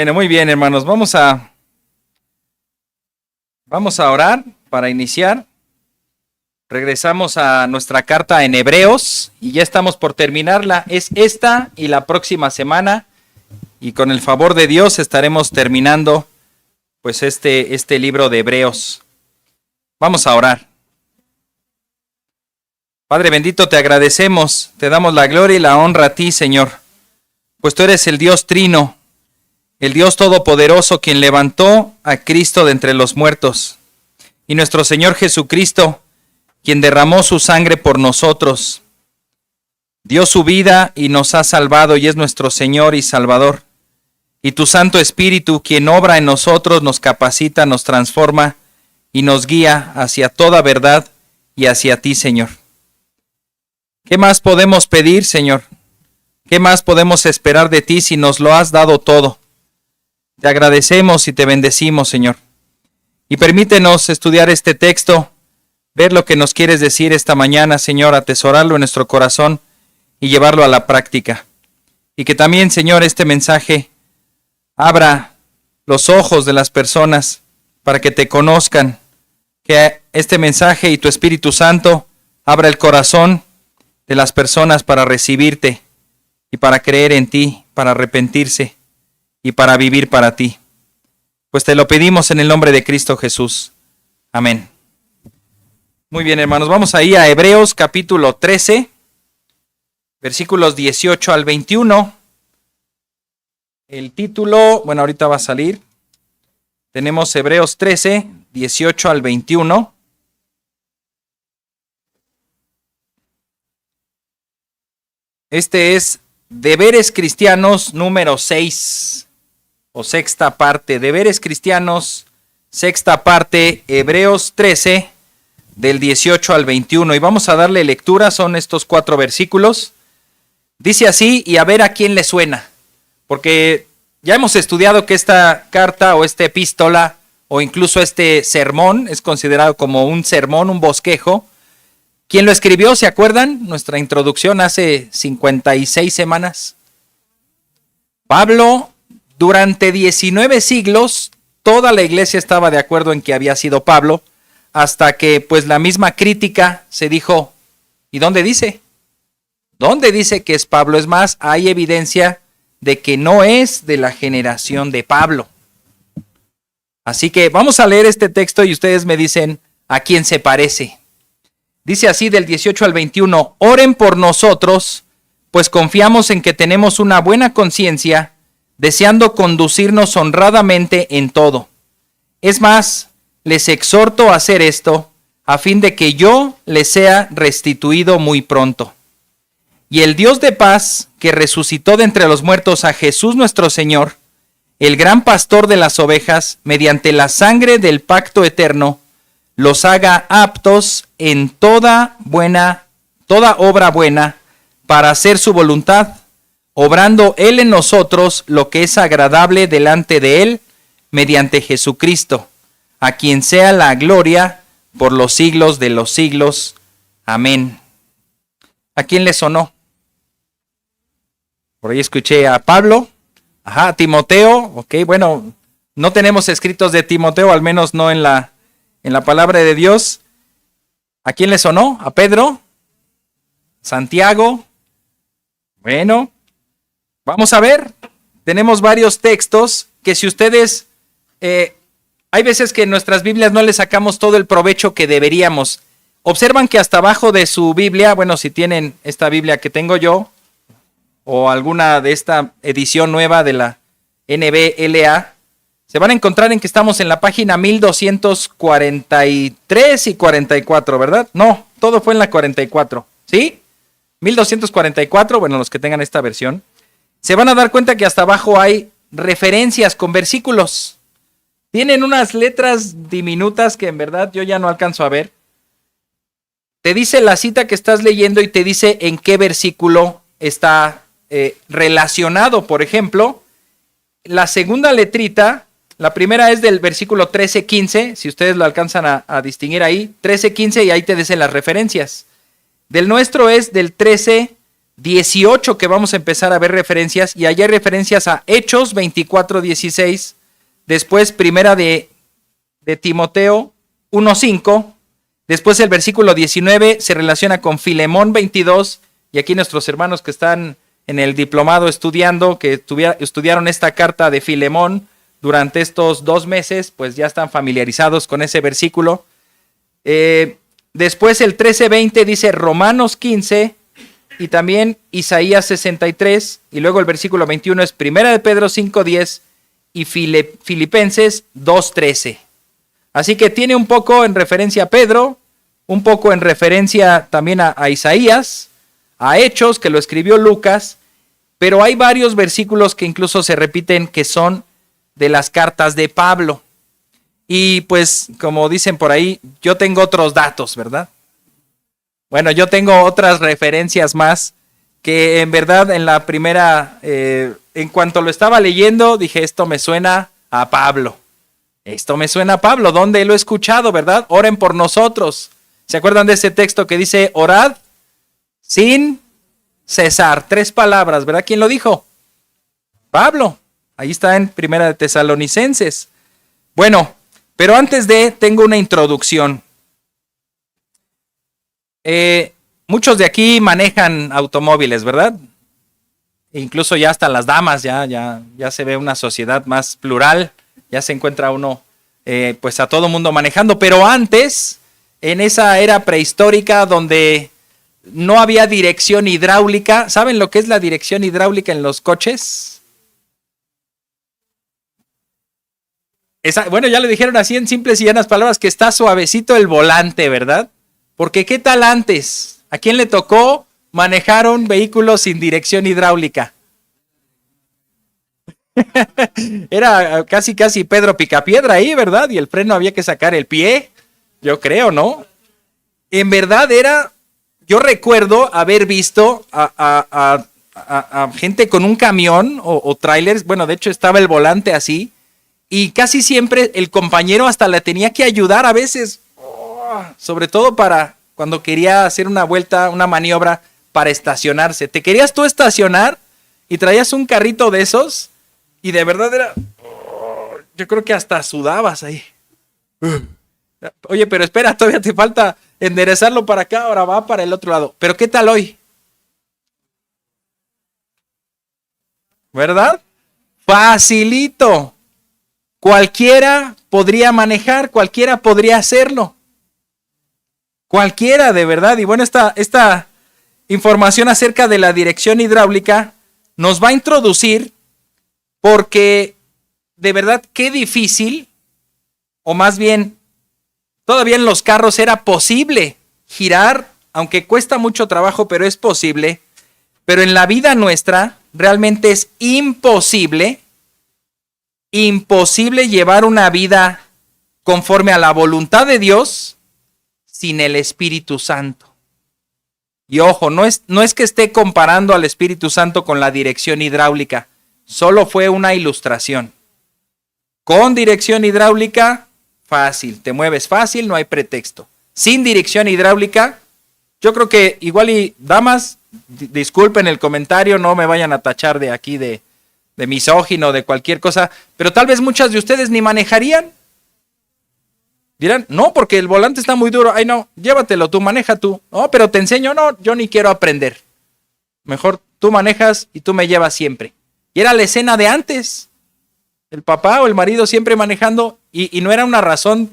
Bueno, muy bien, hermanos. Vamos a orar para iniciar. Regresamos a nuestra carta en Hebreos y ya estamos por terminarla. Es esta y la próxima semana. Y con el favor de Dios estaremos terminando pues este libro de Hebreos. Vamos a orar. Padre bendito, te agradecemos, te damos la gloria y la honra a ti, Señor. Pues tú eres el Dios Trino, el Dios Todopoderoso, quien levantó a Cristo de entre los muertos. Y nuestro Señor Jesucristo, quien derramó su sangre por nosotros, dio su vida y nos ha salvado y es nuestro Señor y Salvador. Y tu Santo Espíritu, quien obra en nosotros, nos capacita, nos transforma y nos guía hacia toda verdad y hacia ti, Señor. ¿Qué más podemos pedir, Señor? ¿Qué más podemos esperar de ti si nos lo has dado todo? Te agradecemos y te bendecimos, Señor. Y permítenos estudiar este texto, ver lo que nos quieres decir esta mañana, Señor, atesorarlo en nuestro corazón y llevarlo a la práctica. Y que también, Señor, este mensaje abra los ojos de las personas para que te conozcan. Que este mensaje y tu Espíritu Santo abra el corazón de las personas para recibirte y para creer en ti, para arrepentirse y para vivir para ti. Pues te lo pedimos en el nombre de Cristo Jesús. Amén. Muy bien, hermanos, vamos ahí a Hebreos capítulo 13, versículos 18 al 21. El título, bueno, ahorita va a salir. Tenemos Hebreos 13, 18 al 21. Este es Deberes Cristianos número 6, o sexta parte. Deberes Cristianos, sexta parte, Hebreos 13, del 18 al 21. Y vamos a darle lectura, son estos 4 versículos. Dice así, y a ver a quién le suena. Porque ya hemos estudiado que esta carta o esta epístola, o incluso este sermón, es considerado como un sermón, un bosquejo. ¿Quién lo escribió? ¿Se acuerdan? Nuestra introducción hace 56 semanas. Pablo, durante 19 siglos, toda la iglesia estaba de acuerdo en que había sido Pablo, hasta que pues la misma crítica se dijo, ¿y dónde dice? ¿Dónde dice que es Pablo? Es más, hay evidencia de que no es de la generación de Pablo. Así que vamos a leer este texto y ustedes me dicen a quién se parece. Dice así del 18 al 21, oren por nosotros, pues confiamos en que tenemos una buena conciencia, deseando conducirnos honradamente en todo. Es más, les exhorto a hacer esto, a fin de que yo les sea restituido muy pronto. Y el Dios de paz, que resucitó de entre los muertos a Jesús nuestro Señor, el gran pastor de las ovejas, mediante la sangre del pacto eterno, los haga aptos en toda obra buena, para hacer su voluntad, obrando Él en nosotros lo que es agradable delante de Él, mediante Jesucristo, a quien sea la gloria por los siglos de los siglos. Amén. ¿A quién le sonó? Por ahí escuché a Pablo, a Timoteo, ok, bueno, no tenemos escritos de Timoteo, al menos no en la palabra de Dios. ¿A quién le sonó? ¿A Pedro? ¿Santiago? Bueno, vamos a ver. Tenemos varios textos que si ustedes... hay veces que en nuestras Biblias no le sacamos todo el provecho que deberíamos. Observan que hasta abajo de su Biblia, bueno, si tienen esta Biblia que tengo yo, o alguna de esta edición nueva de la NBLA, se van a encontrar en que estamos en la página 1243 y 44, ¿verdad? No, todo fue en la 44, ¿sí? 1244, bueno, los que tengan esta versión, se van a dar cuenta que hasta abajo hay referencias con versículos. Tienen unas letras diminutas que en verdad yo ya no alcanzo a ver. Te dice la cita que estás leyendo y te dice en qué versículo está relacionado. Por ejemplo, la segunda letrita, la primera es del versículo 13-15, si ustedes lo alcanzan a distinguir ahí, 13-15, y ahí te dicen las referencias. Del nuestro es del 13 18 que vamos a empezar a ver referencias, y allá hay referencias a Hechos 24:16, después primera de Timoteo 1:5, después el versículo 19 se relaciona con Filemón 22, y aquí nuestros hermanos que están en el diplomado estudiando, que estudiaron esta carta de Filemón durante estos 2 meses, pues ya están familiarizados con ese versículo. Después el 13:20 dice Romanos 15 y también Isaías 63, y luego el versículo 21 es primera de Pedro 5:10 y Filipenses 2:13. Así que tiene un poco en referencia a Pedro, un poco en referencia también a Isaías, a Hechos, que lo escribió Lucas, pero hay varios versículos que incluso se repiten que son de las cartas de Pablo. Y pues, como dicen por ahí, yo tengo otros datos, ¿verdad? Bueno, yo tengo otras referencias más que en verdad en la primera, en cuanto lo estaba leyendo, dije, esto me suena a Pablo. Esto me suena a Pablo. ¿Dónde lo he escuchado, verdad? Oren por nosotros. ¿Se acuerdan de ese texto que dice, orad sin cesar? 3 palabras, ¿verdad? ¿Quién lo dijo? Pablo. Ahí está en Primera de Tesalonicenses. Bueno, pero antes tengo una introducción. Muchos de aquí manejan automóviles, ¿verdad? Incluso ya hasta las damas, ya se ve una sociedad más plural, ya se encuentra uno, pues a todo mundo manejando. Pero antes, en esa era prehistórica donde no había dirección hidráulica, ¿saben lo que es la dirección hidráulica en los coches? Bueno, ya le dijeron así en simples y llanas palabras que está suavecito el volante, ¿verdad? Porque ¿qué tal antes? ¿A quién le tocó manejar un vehículo sin dirección hidráulica? Era casi Pedro Picapiedra ahí, ¿verdad? Y el freno había que sacar el pie, yo creo, ¿no? En verdad yo recuerdo haber visto a gente con un camión o trailers, bueno, de hecho estaba el volante así, y casi siempre el compañero hasta le tenía que ayudar a veces, sobre todo para cuando quería hacer una vuelta, una maniobra para estacionarse. Te querías tú estacionar y traías un carrito de esos y de verdad yo creo que hasta sudabas ahí. Oye, pero espera, todavía te falta enderezarlo para acá, ahora va para el otro lado. Pero ¿qué tal hoy? ¿Verdad? Facilito. Cualquiera podría manejar, cualquiera podría hacerlo. Cualquiera, de verdad. Y bueno, esta información acerca de la dirección hidráulica nos va a introducir porque de verdad qué difícil, o más bien, todavía en los carros era posible girar, aunque cuesta mucho trabajo, pero es posible. Pero en la vida nuestra realmente es imposible llevar una vida conforme a la voluntad de Dios sin el Espíritu Santo. Y ojo, no es que esté comparando al Espíritu Santo con la dirección hidráulica, solo fue una ilustración. Con dirección hidráulica, fácil, te mueves fácil, no hay pretexto. Sin dirección hidráulica, yo creo que igual y damas, disculpen el comentario, no me vayan a tachar de aquí de misógino, de cualquier cosa, pero tal vez muchas de ustedes ni manejarían. Dirán, no, porque el volante está muy duro. Ay, no, llévatelo, tú maneja tú. No, pero te enseño, no, yo ni quiero aprender. Mejor tú manejas y tú me llevas siempre. Y era la escena de antes. El papá o el marido siempre manejando y no era una razón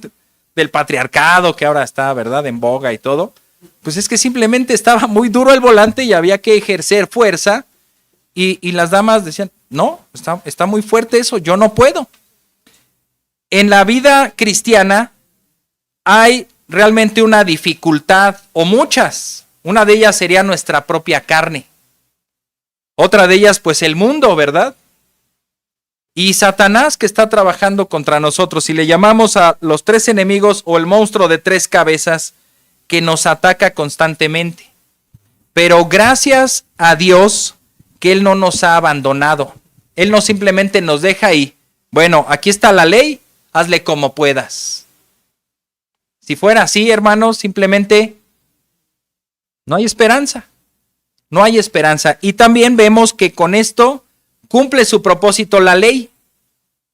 del patriarcado que ahora está, ¿verdad?, en boga y todo. Pues es que simplemente estaba muy duro el volante y había que ejercer fuerza y las damas decían, no, está muy fuerte eso, yo no puedo. En la vida cristiana hay realmente una dificultad, o muchas. Una de ellas sería nuestra propia carne. Otra de ellas, pues el mundo, ¿verdad? Y Satanás que está trabajando contra nosotros, y le llamamos a los 3 enemigos o el monstruo de 3 cabezas que nos ataca constantemente. Pero gracias a Dios que Él no nos ha abandonado. Él no simplemente nos deja ahí. Bueno, aquí está la ley, hazle como puedas. Si fuera así, hermanos, simplemente no hay esperanza. No hay esperanza. Y también vemos que con esto cumple su propósito la ley.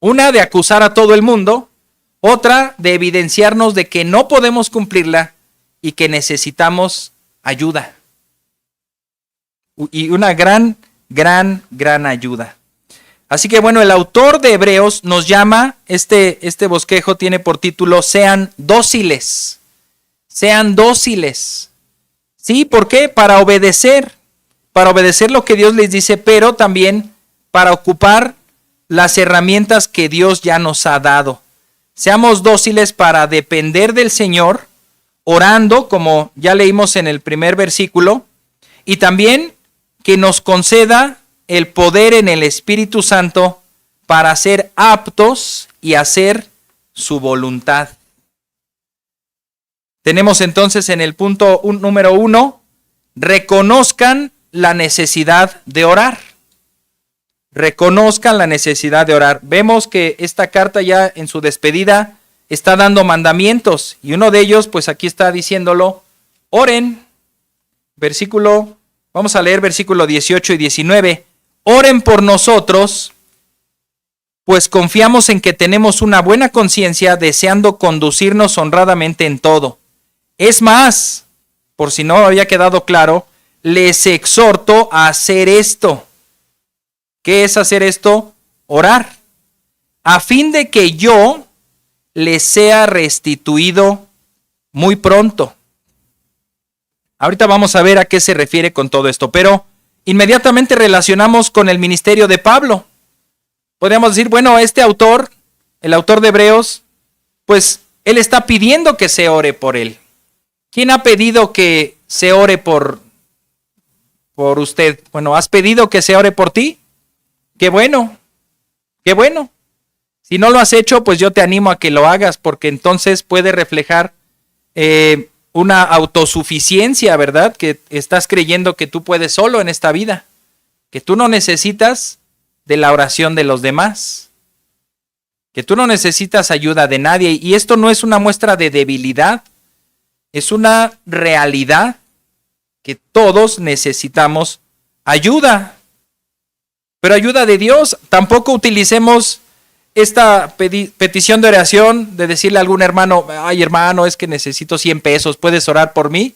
Una de acusar a todo el mundo, otra de evidenciarnos de que no podemos cumplirla y que necesitamos ayuda. Y una gran ayuda. Así que bueno, el autor de Hebreos nos llama, este bosquejo tiene por título, sean dóciles. Sean dóciles. ¿Sí? ¿Por qué? Para obedecer lo que Dios les dice, pero también para ocupar las herramientas que Dios ya nos ha dado. Seamos dóciles para depender del Señor, orando, como ya leímos en el primer versículo, y también que nos conceda el poder en el Espíritu Santo para ser aptos y hacer su voluntad. Tenemos entonces en el punto número 1, reconozcan la necesidad de orar. Reconozcan la necesidad de orar. Vemos que esta carta ya en su despedida está dando mandamientos y uno de ellos pues aquí está diciéndolo, oren. Vamos a leer versículo 18 y 19. Oren por nosotros, pues confiamos en que tenemos una buena conciencia, deseando conducirnos honradamente en todo. Es más, por si no había quedado claro, les exhorto a hacer esto. ¿Qué es hacer esto? Orar. A fin de que yo les sea restituido muy pronto. Ahorita vamos a ver a qué se refiere con todo esto, pero inmediatamente relacionamos con el ministerio de Pablo. Podríamos decir, bueno, este autor, el autor de Hebreos, pues él está pidiendo que se ore por él. ¿Quién ha pedido que se ore por usted? Bueno, ¿has pedido que se ore por ti? Qué bueno, qué bueno. Si no lo has hecho, pues yo te animo a que lo hagas, porque entonces puede reflejar una autosuficiencia, ¿verdad? Que estás creyendo que tú puedes solo en esta vida, que tú no necesitas de la oración de los demás, que tú no necesitas ayuda de nadie. Y esto no es una muestra de debilidad, es una realidad que todos necesitamos ayuda, pero ayuda de Dios. Tampoco utilicemos esta petición de oración de decirle a algún hermano, ay hermano, es que necesito 100 pesos, ¿puedes orar por mí?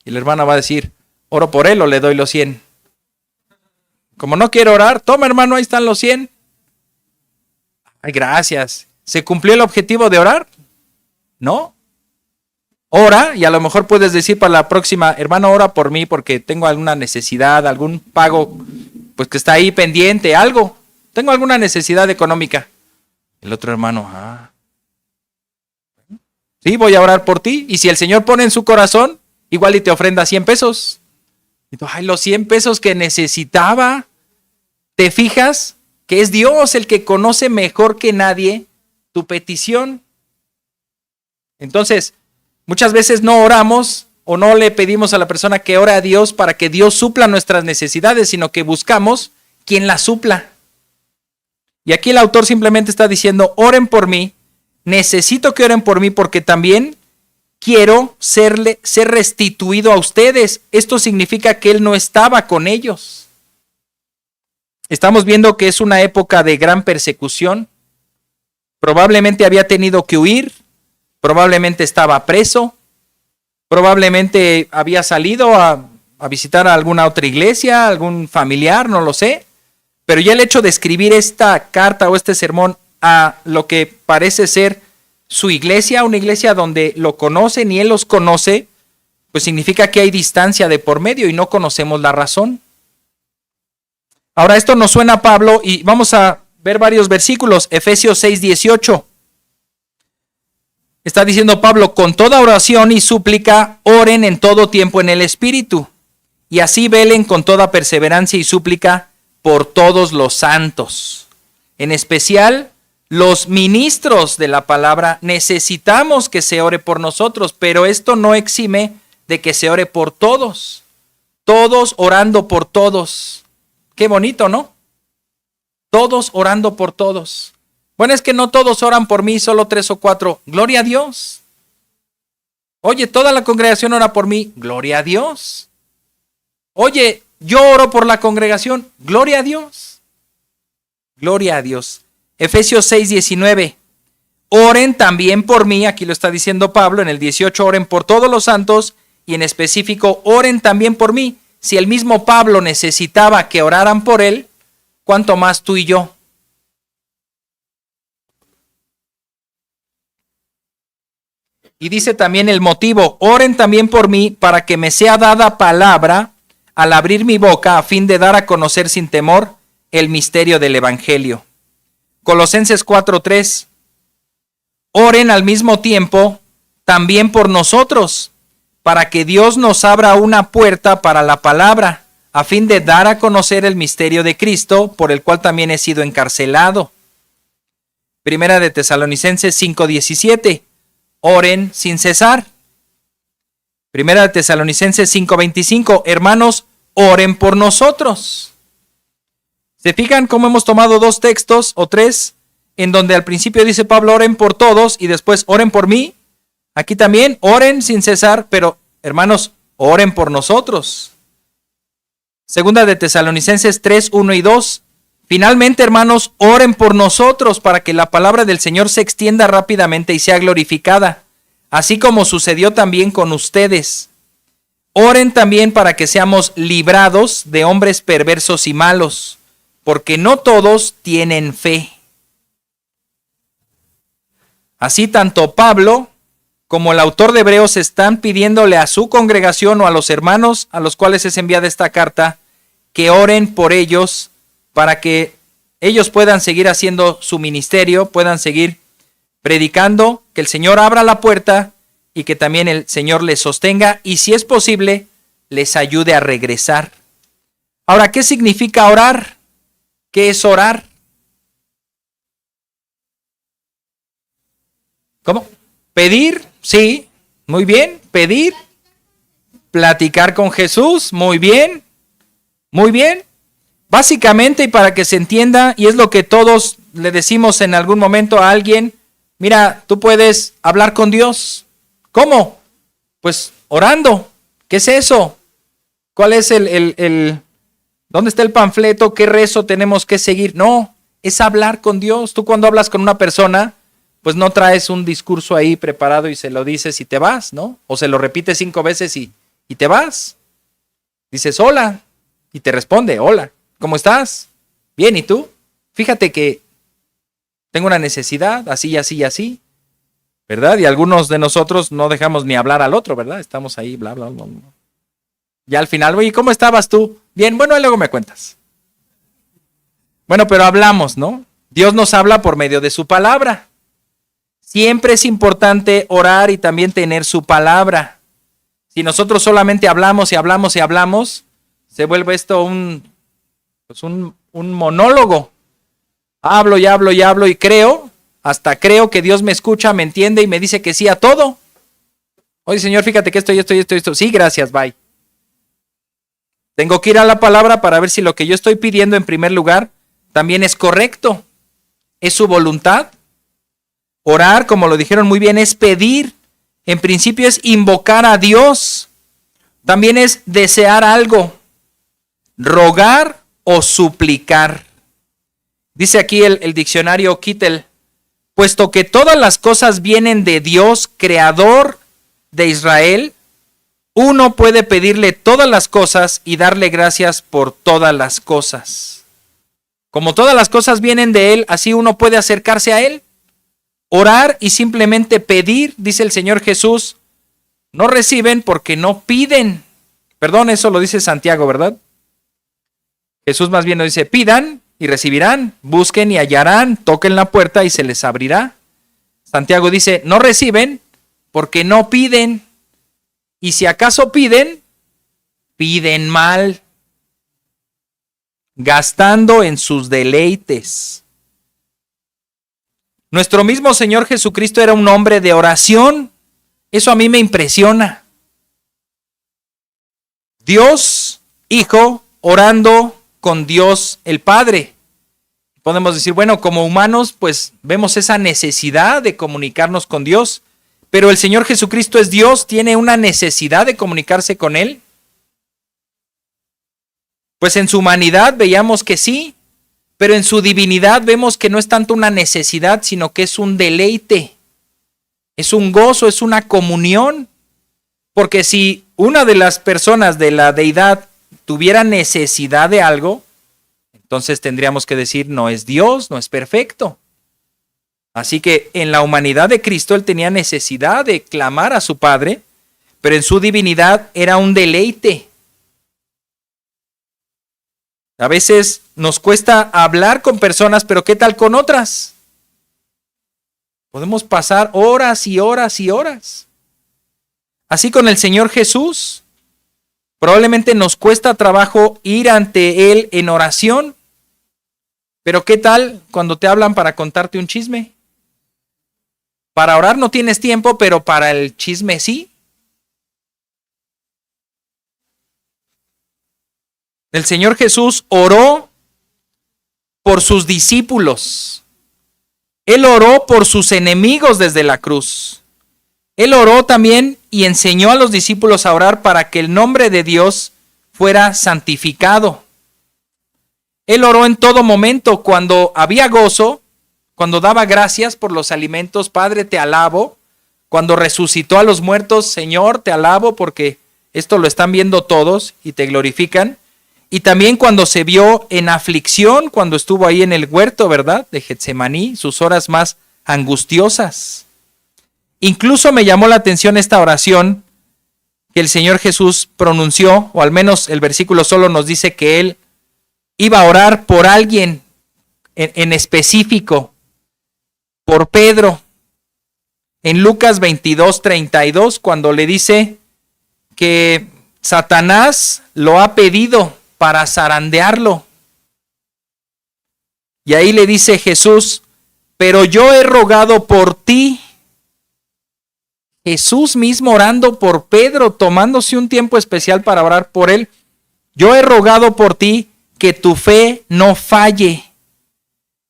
Y el hermano va a decir, oro por él o le doy los 100. Como no quiero orar, toma hermano, ahí están los 100. Ay, gracias. ¿Se cumplió el objetivo de orar? No. Ora, y a lo mejor puedes decir para la próxima, hermano, ora por mí porque tengo alguna necesidad, algún pago, pues que está ahí pendiente, algo. Tengo alguna necesidad económica. El otro hermano, sí, voy a orar por ti. Y si el Señor pone en su corazón, igual y te ofrenda 100 pesos. Y tú, ay, los 100 pesos que necesitaba. ¿Te fijas que es Dios el que conoce mejor que nadie tu petición? Entonces, muchas veces no oramos o no le pedimos a la persona que ore a Dios para que Dios supla nuestras necesidades, sino que buscamos quien las supla. Y aquí el autor simplemente está diciendo, oren por mí, necesito que oren por mí porque también quiero ser restituido a ustedes. Esto significa que él no estaba con ellos. Estamos viendo que es una época de gran persecución. Probablemente había tenido que huir, probablemente estaba preso, probablemente había salido a visitar a alguna otra iglesia, algún familiar, no lo sé. Pero ya el hecho de escribir esta carta o este sermón a lo que parece ser su iglesia, una iglesia donde lo conocen y él los conoce, pues significa que hay distancia de por medio y no conocemos la razón. Ahora esto nos suena a Pablo y vamos a ver varios versículos. Efesios 6:18. Está diciendo Pablo, con toda oración y súplica, oren en todo tiempo en el Espíritu, y así velen con toda perseverancia y súplica por todos los santos. En especial, los ministros de la palabra necesitamos que se ore por nosotros, pero esto no exime de que se ore por todos. Todos orando por todos. Qué bonito, ¿no? Todos orando por todos. Bueno, es que no todos oran por mí, solo 3 o 4. Gloria a Dios. Oye, toda la congregación ora por mí. Gloria a Dios. Oye, yo oro por la congregación. Gloria a Dios. Gloria a Dios. Efesios 6:19. Oren también por mí, aquí lo está diciendo Pablo, en el 18, oren por todos los santos y en específico, oren también por mí. Si el mismo Pablo necesitaba que oraran por él, ¿cuánto más tú y yo? Y dice también el motivo, oren también por mí para que me sea dada palabra al abrir mi boca a fin de dar a conocer sin temor el misterio del Evangelio. Colosenses 4:3. Oren al mismo tiempo también por nosotros, para que Dios nos abra una puerta para la palabra, a fin de dar a conocer el misterio de Cristo, por el cual también he sido encarcelado. Primera de Tesalonicenses 5:17. Oren sin cesar. Primera de Tesalonicenses 5:25. Hermanos, oren por nosotros. ¿Se fijan cómo hemos tomado dos textos o tres? En donde al principio dice Pablo, oren por todos, y después oren por mí. Aquí también, oren sin cesar, pero hermanos, oren por nosotros. Segunda de Tesalonicenses 3:1 y 2. Finalmente, hermanos, oren por nosotros para que la palabra del Señor se extienda rápidamente y sea glorificada, así como sucedió también con ustedes. Oren también para que seamos librados de hombres perversos y malos, porque no todos tienen fe. Así tanto Pablo como el autor de Hebreos están pidiéndole a su congregación o a los hermanos a los cuales es enviada esta carta que oren por ellos para que ellos puedan seguir haciendo su ministerio, puedan seguir predicando, que el Señor abra la puerta y que también el Señor les sostenga y si es posible les ayude a regresar. Ahora, ¿qué significa orar? ¿Qué es orar? ¿Cómo? Pedir, sí, muy bien, pedir, platicar con Jesús, muy bien, muy bien. Básicamente, y para que se entienda, y es lo que todos le decimos en algún momento a alguien, mira, tú puedes hablar con Dios. ¿Cómo? Pues orando. ¿Qué es eso? ¿Cuál es dónde está el panfleto? ¿Qué rezo tenemos que seguir? No, es hablar con Dios. Tú cuando hablas con una persona, pues no traes un discurso ahí preparado y se lo dices y te vas, ¿no? O se lo repites 5 veces y te vas. Dices, hola, y te responde, hola, ¿cómo estás? Bien, ¿y tú? Fíjate que tengo una necesidad, así, así y así, ¿verdad? Y algunos de nosotros no dejamos ni hablar al otro, ¿verdad? Estamos ahí, bla, bla, bla, bla. Y al final, oye, ¿cómo estabas tú? Bien, bueno, luego me cuentas. Bueno, pero hablamos, ¿no? Dios nos habla por medio de su palabra. Siempre es importante orar y también tener su palabra. Si nosotros solamente hablamos y hablamos y hablamos, se vuelve esto un monólogo. Hablo y hablo y hablo y creo, hasta creo que Dios me escucha, me entiende y me dice que sí a todo. Oye, Señor, fíjate que esto. Sí, gracias, bye. Tengo que ir a la palabra para ver si lo que yo estoy pidiendo en primer lugar también es correcto. ¿Es su voluntad? Orar, como lo dijeron muy bien, es pedir. En principio es invocar a Dios. También es desear algo. Rogar o suplicar. Dice aquí el diccionario Kittel, puesto que todas las cosas vienen de Dios, creador de Israel, uno puede pedirle todas las cosas y darle gracias por todas las cosas. Como todas las cosas vienen de Él, así uno puede acercarse a Él. Orar y simplemente pedir, dice el Señor Jesús, no reciben porque no piden. Perdón, eso lo dice Santiago, ¿verdad? Jesús más bien nos dice, pidan y recibirán, busquen y hallarán, toquen la puerta y se les abrirá. Santiago dice, no reciben porque no piden. Y si acaso piden, piden mal, gastando en sus deleites. Nuestro mismo Señor Jesucristo era un hombre de oración. Eso a mí me impresiona. Dios, Hijo, orando con Dios el Padre. Podemos decir, bueno, como humanos, pues vemos esa necesidad de comunicarnos con Dios. Pero el Señor Jesucristo es Dios, ¿tiene una necesidad de comunicarse con Él? Pues en su humanidad veíamos que sí, pero en su divinidad vemos que no es tanto una necesidad, sino que es un deleite, es un gozo, es una comunión. Porque si una de las personas de la deidad tuviera necesidad de algo, entonces tendríamos que decir, no es Dios, no es perfecto. Así que en la humanidad de Cristo él tenía necesidad de clamar a su Padre, pero en su divinidad era un deleite. A veces nos cuesta hablar con personas, pero ¿qué tal con otras? Podemos pasar horas y horas y horas. Así con el Señor Jesús. Probablemente nos cuesta trabajo ir ante Él en oración, pero ¿qué tal cuando te hablan para contarte un chisme? Para orar no tienes tiempo, pero para el chisme sí. El Señor Jesús oró por sus discípulos. Él oró por sus enemigos desde la cruz. Él oró también y enseñó a los discípulos a orar para que el nombre de Dios fuera santificado. Él oró en todo momento, cuando había gozo, cuando daba gracias por los alimentos, Padre, te alabo. Cuando resucitó a los muertos, Señor, te alabo porque esto lo están viendo todos y te glorifican. Y también cuando se vio en aflicción, cuando estuvo ahí en el huerto, ¿verdad?, de Getsemaní, sus horas más angustiosas. Incluso me llamó la atención esta oración que el Señor Jesús pronunció, o al menos el versículo solo nos dice que Él iba a orar por alguien en específico, por Pedro. En Lucas 22:32, cuando le dice que Satanás lo ha pedido para zarandearlo. Y ahí le dice Jesús, pero yo he rogado por ti. Jesús mismo orando por Pedro, tomándose un tiempo especial para orar por él. Yo he rogado por ti que tu fe no falle.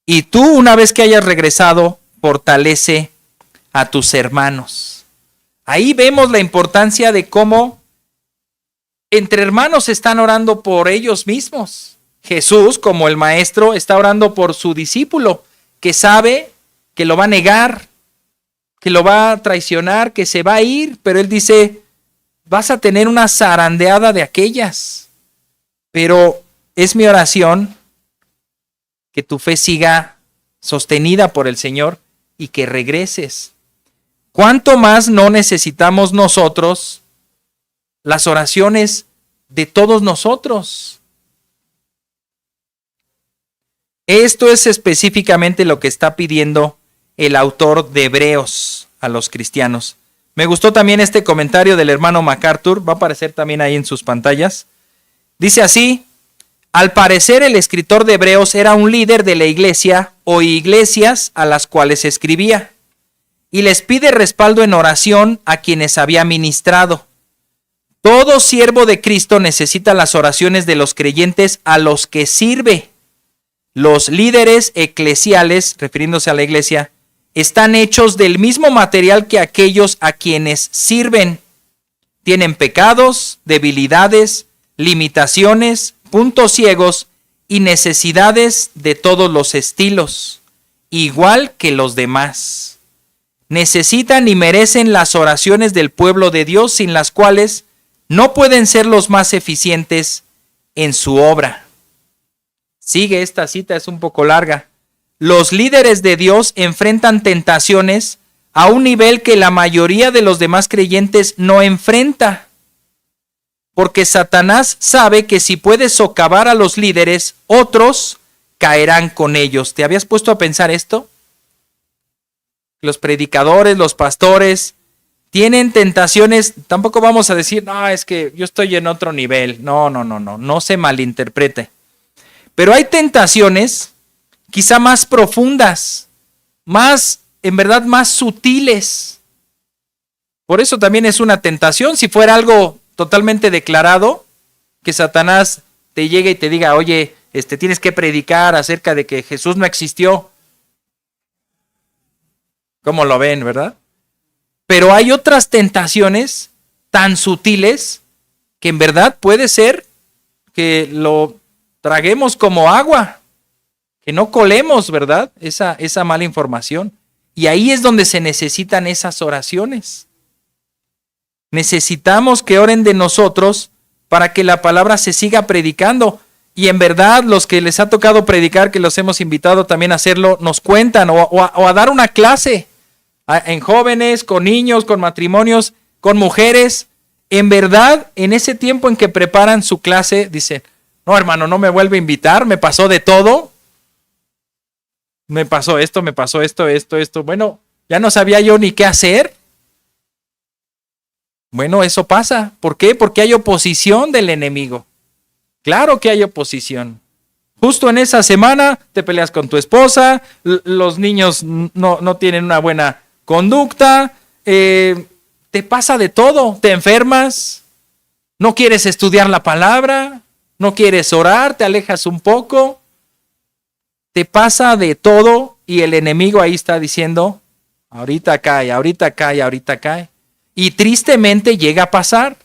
Y tú, una vez que hayas regresado, fortalece a tus hermanos. Ahí vemos la importancia de cómo entre hermanos están orando por ellos mismos. Jesús, como el maestro, está orando por su discípulo, que sabe que lo va a negar, que lo va a traicionar, que se va a ir, pero él dice, vas a tener una zarandeada de aquellas, pero es mi oración que tu fe siga sostenida por el Señor y que regreses. ¿Cuánto más no necesitamos nosotros las oraciones de todos nosotros? Esto es específicamente lo que está pidiendo el autor de Hebreos a los cristianos. Me gustó también este comentario del hermano MacArthur, va a aparecer también ahí en sus pantallas. Dice así, al parecer el escritor de Hebreos era un líder de la iglesia o iglesias a las cuales escribía, y les pide respaldo en oración a quienes había ministrado. Todo siervo de Cristo necesita las oraciones de los creyentes a los que sirve. Los líderes eclesiales, refiriéndose a la iglesia, están hechos del mismo material que aquellos a quienes sirven. Tienen pecados, debilidades, limitaciones, puntos ciegos y necesidades de todos los estilos, igual que los demás. Necesitan y merecen las oraciones del pueblo de Dios, sin las cuales no pueden ser los más eficientes en su obra. Sigue esta cita, es un poco larga. Los líderes de Dios enfrentan tentaciones a un nivel que la mayoría de los demás creyentes no enfrenta. Porque Satanás sabe que si puede socavar a los líderes, otros caerán con ellos. ¿Te habías puesto a pensar esto? Los predicadores, los pastores, tienen tentaciones. Tampoco vamos a decir, no, es que yo estoy en otro nivel. No se malinterprete. Pero hay tentaciones quizá más profundas, en verdad más sutiles. Por eso también es una tentación. Si fuera algo totalmente declarado, que Satanás te llegue y te diga, oye, tienes que predicar acerca de que Jesús no existió. ¿Cómo lo ven, verdad? Pero hay otras tentaciones tan sutiles que en verdad puede ser que lo traguemos como agua, que no colemos, ¿verdad? Esa mala información. Y ahí es donde se necesitan esas oraciones. Necesitamos que oren de nosotros para que la palabra se siga predicando. Y en verdad, los que les ha tocado predicar, que los hemos invitado también a hacerlo, nos cuentan o a dar una clase en jóvenes, con niños, con matrimonios, con mujeres. En verdad, en ese tiempo en que preparan su clase, dicen, no hermano, no me vuelve a invitar, me pasó de todo. Me pasó esto, esto. Bueno, ya no sabía yo ni qué hacer. Bueno, eso pasa. ¿Por qué? Porque hay oposición del enemigo. Claro que hay oposición. Justo en esa semana te peleas con tu esposa, los niños no tienen una buena conducta, te pasa de todo, te enfermas, no quieres estudiar la palabra, no quieres orar, te alejas un poco, te pasa de todo y el enemigo ahí está diciendo, ahorita cae, ahorita cae, ahorita cae. Y tristemente llega a pasar.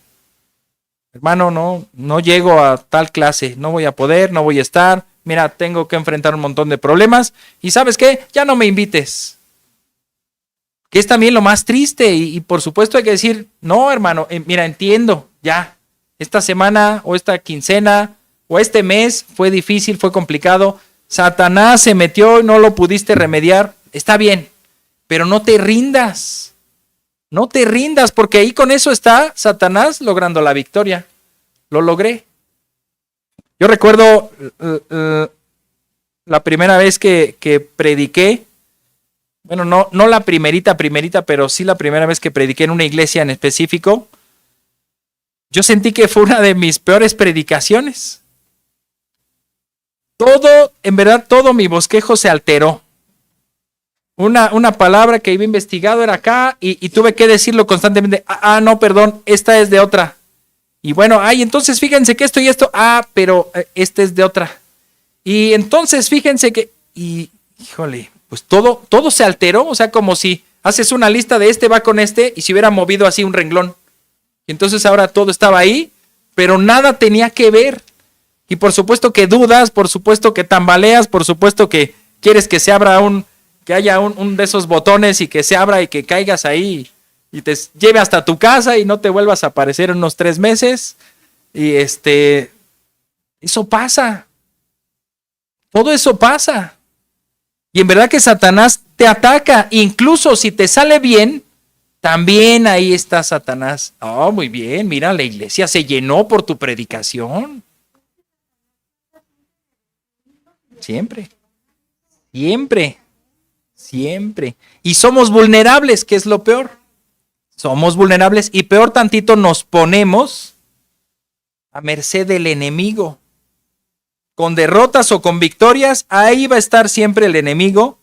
Hermano, no llego a tal clase, no voy a poder, no voy a estar, mira, tengo que enfrentar un montón de problemas y ¿sabes qué? Ya no me invites. Que es también lo más triste y por supuesto hay que decir, no hermano, mira, entiendo, ya, esta semana o esta quincena o este mes fue difícil, fue complicado, Satanás se metió y no lo pudiste remediar, está bien, pero no te rindas. No te rindas, porque ahí con eso está Satanás logrando la victoria. Lo logré. Yo recuerdo la primera vez que prediqué, bueno, no la primerita, pero sí la primera vez que prediqué en una iglesia en específico, yo sentí que fue una de mis peores predicaciones. En verdad, todo mi bosquejo se alteró. Una palabra que había investigado era acá y tuve que decirlo constantemente. No, perdón, esta es de otra. Y bueno, entonces fíjense que esto y esto. Pero este es de otra. Y entonces fíjense que... Y, híjole, pues todo se alteró. O sea, como si haces una lista de este va con este y se hubiera movido así un renglón. Y entonces ahora todo estaba ahí, pero nada tenía que ver. Y por supuesto que dudas, por supuesto que tambaleas, por supuesto que quieres que se abra que haya un de esos botones y que se abra y que caigas ahí y te lleve hasta tu casa y no te vuelvas a aparecer en unos 3 meses. Y eso pasa. Todo eso pasa. Y en verdad que Satanás te ataca. Incluso si te sale bien, también ahí está Satanás. Muy bien, mira, la iglesia se llenó por tu predicación. Siempre. Y somos vulnerables, que es lo peor. Somos vulnerables y peor tantito nos ponemos a merced del enemigo. Con derrotas o con victorias, ahí va a estar siempre el enemigo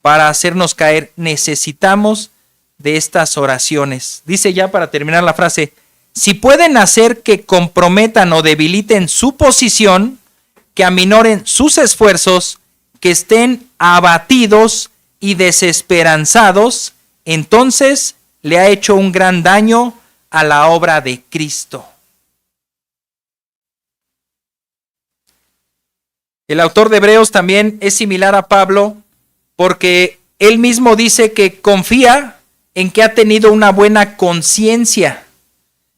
para hacernos caer. Necesitamos de estas oraciones. Dice ya para terminar la frase, si pueden hacer que comprometan o debiliten su posición, que aminoren sus esfuerzos, que estén abatidos y desesperanzados, entonces le ha hecho un gran daño a la obra de Cristo. El autor de Hebreos también es similar a Pablo porque él mismo dice que confía en que ha tenido una buena conciencia.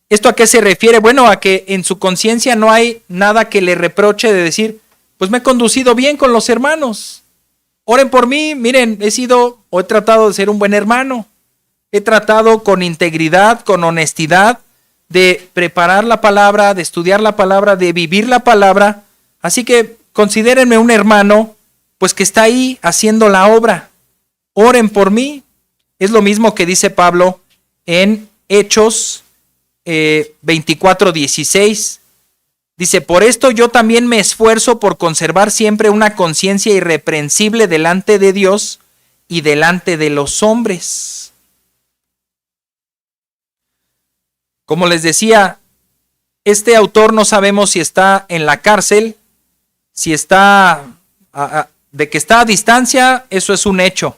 ¿Esto a qué se refiere? Bueno, a que en su conciencia no hay nada que le reproche de decir, pues me he conducido bien con los hermanos. Oren por mí, miren, he tratado de ser un buen hermano. He tratado con integridad, con honestidad, de preparar la palabra, de estudiar la palabra, de vivir la palabra. Así que considérenme un hermano, pues que está ahí haciendo la obra. Oren por mí. Es lo mismo que dice Pablo en Hechos 24:16. Dice, por esto yo también me esfuerzo por conservar siempre una conciencia irreprensible delante de Dios y delante de los hombres. Como les decía, este autor no sabemos si está en la cárcel, si está, de que está a distancia, eso es un hecho.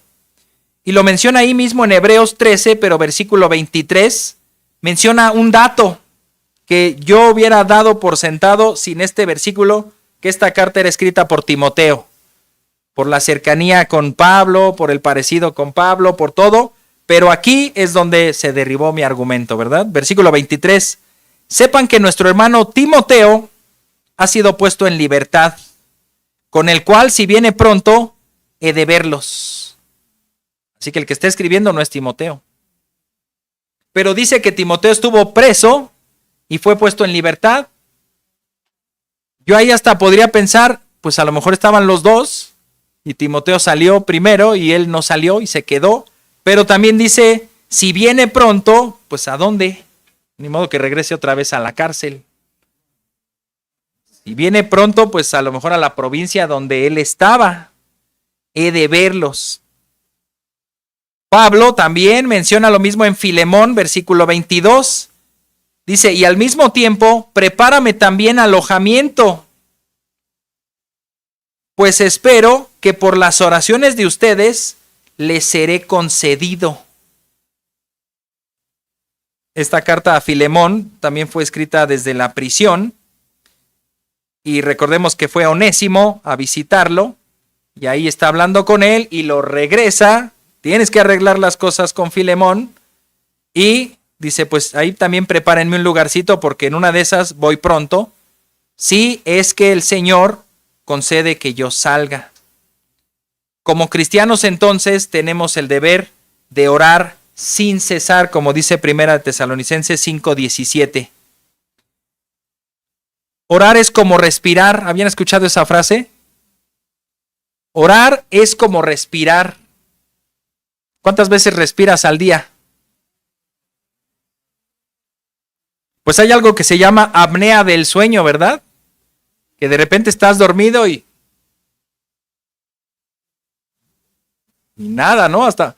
Y lo menciona ahí mismo en Hebreos 13, pero versículo 23, menciona un dato que yo hubiera dado por sentado sin este versículo, que esta carta era escrita por Timoteo, por la cercanía con Pablo, por el parecido con Pablo, por todo, pero aquí es donde se derribó mi argumento, ¿verdad? Versículo 23, sepan que nuestro hermano Timoteo ha sido puesto en libertad, con el cual si viene pronto, he de verlos. Así que el que está escribiendo no es Timoteo. Pero dice que Timoteo estuvo preso y fue puesto en libertad. Yo ahí hasta podría pensar, pues a lo mejor estaban los dos y Timoteo salió primero y él no salió y se quedó. Pero también dice, si viene pronto, pues ¿a dónde? Ni modo que regrese otra vez a la cárcel. Si viene pronto, pues a lo mejor a la provincia donde él estaba. He de verlos. Pablo también menciona lo mismo en Filemón, versículo 22. Dice, y al mismo tiempo, prepárame también alojamiento, pues espero que por las oraciones de ustedes les seré concedido. Esta carta a Filemón también fue escrita desde la prisión, y recordemos que fue Onésimo a visitarlo, y ahí está hablando con él, y lo regresa. Tienes que arreglar las cosas con Filemón, y dice, pues ahí también prepárenme un lugarcito porque en una de esas voy pronto, si es que el Señor concede que yo salga. Como cristianos entonces tenemos el deber de orar sin cesar, como dice 1 Tesalonicenses 5:17. Orar es como respirar. ¿Habían escuchado esa frase? Orar es como respirar. ¿Cuántas veces respiras al día? Pues hay algo que se llama apnea del sueño, ¿verdad? Que de repente estás dormido y nada, ¿no? Hasta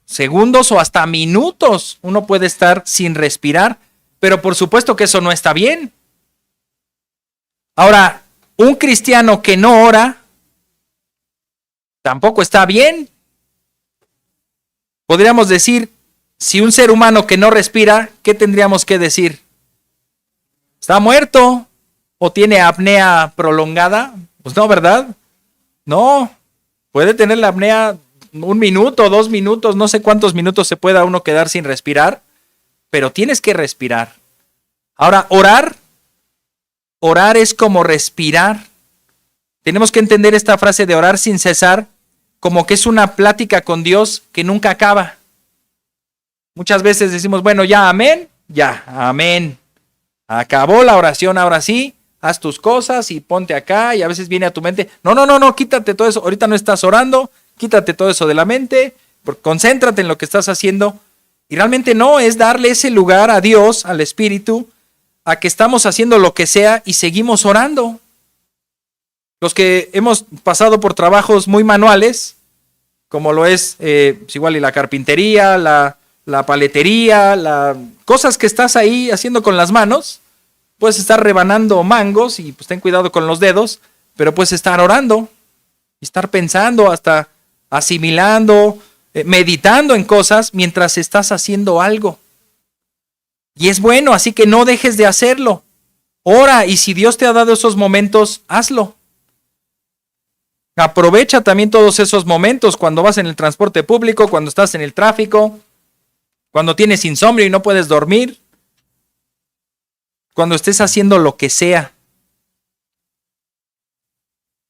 segundos o hasta minutos uno puede estar sin respirar, pero por supuesto que eso no está bien. Ahora, un cristiano que no ora tampoco está bien. Podríamos decir, si un ser humano que no respira, ¿qué tendríamos que decir? ¿Está muerto? ¿O tiene apnea prolongada? Pues no, ¿verdad? No, puede tener la apnea 1 minuto, 2 minutos, no sé cuántos minutos se pueda uno quedar sin respirar, pero tienes que respirar. Ahora, orar es como respirar. Tenemos que entender esta frase de orar sin cesar como que es una plática con Dios que nunca acaba. Muchas veces decimos, bueno, ya, amén, ya, amén. Acabó la oración, ahora sí, haz tus cosas y ponte acá, y a veces viene a tu mente, no, quítate todo eso, ahorita no estás orando, quítate todo eso de la mente, concéntrate en lo que estás haciendo. Y realmente no, es darle ese lugar a Dios, al Espíritu, a que estamos haciendo lo que sea y seguimos orando. Los que hemos pasado por trabajos muy manuales, como lo es pues igual y la carpintería, la paletería, cosas que estás ahí haciendo con las manos, puedes estar rebanando mangos y pues ten cuidado con los dedos, pero puedes estar orando, estar pensando, hasta asimilando, meditando en cosas mientras estás haciendo algo. Y es bueno, así que no dejes de hacerlo. Ora, y si Dios te ha dado esos momentos, hazlo. Aprovecha también todos esos momentos cuando vas en el transporte público, cuando estás en el tráfico, cuando tienes insomnio y no puedes dormir, cuando estés haciendo lo que sea.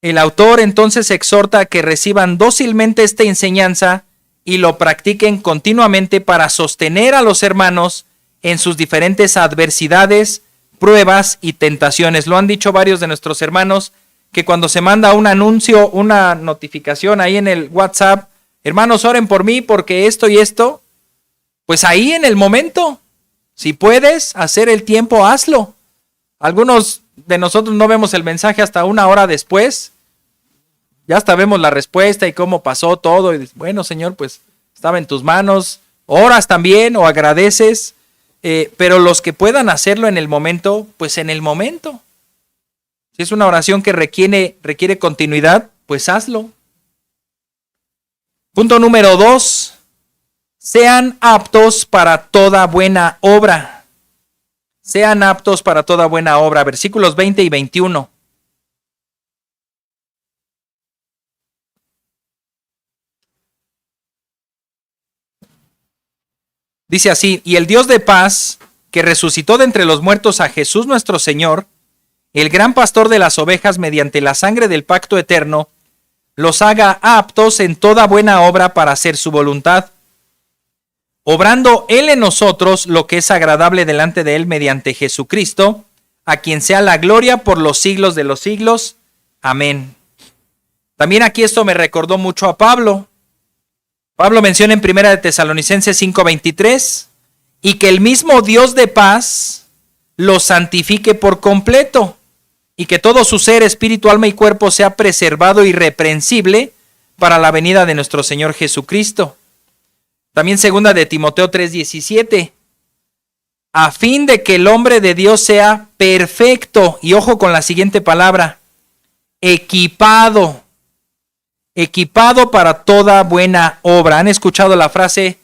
El autor entonces exhorta a que reciban dócilmente esta enseñanza y lo practiquen continuamente para sostener a los hermanos en sus diferentes adversidades, pruebas y tentaciones. Lo han dicho varios de nuestros hermanos, que cuando se manda un anuncio, una notificación ahí en el WhatsApp, hermanos, oren por mí porque esto y esto, pues ahí en el momento, si puedes hacer el tiempo, hazlo. Algunos de nosotros no vemos el mensaje hasta 1 hora después, ya hasta vemos la respuesta y cómo pasó todo, y dices, bueno, Señor, pues estaba en tus manos, oras también o agradeces, pero los que puedan hacerlo en el momento, pues en el momento. Si es una oración que requiere continuidad, pues hazlo. Punto número 2. Sean aptos para toda buena obra. sean aptos para toda buena obra. Versículos 20 y 21. Dice así: y el Dios de paz, que resucitó de entre los muertos a Jesús nuestro Señor, el gran pastor de las ovejas, mediante la sangre del pacto eterno, los haga aptos en toda buena obra para hacer su voluntad, obrando Él en nosotros lo que es agradable delante de Él mediante Jesucristo, a quien sea la gloria por los siglos de los siglos. Amén. También aquí esto me recordó mucho a Pablo. Pablo menciona en 1 de Tesalonicenses 5:23, y que el mismo Dios de paz los santifique por completo, y que todo su ser, espíritu, alma y cuerpo sea preservado irreprensible para la venida de nuestro Señor Jesucristo. También 2 de Timoteo 3:17, a fin de que el hombre de Dios sea perfecto, y ojo con la siguiente palabra, equipado para toda buena obra. ¿Han escuchado la frase,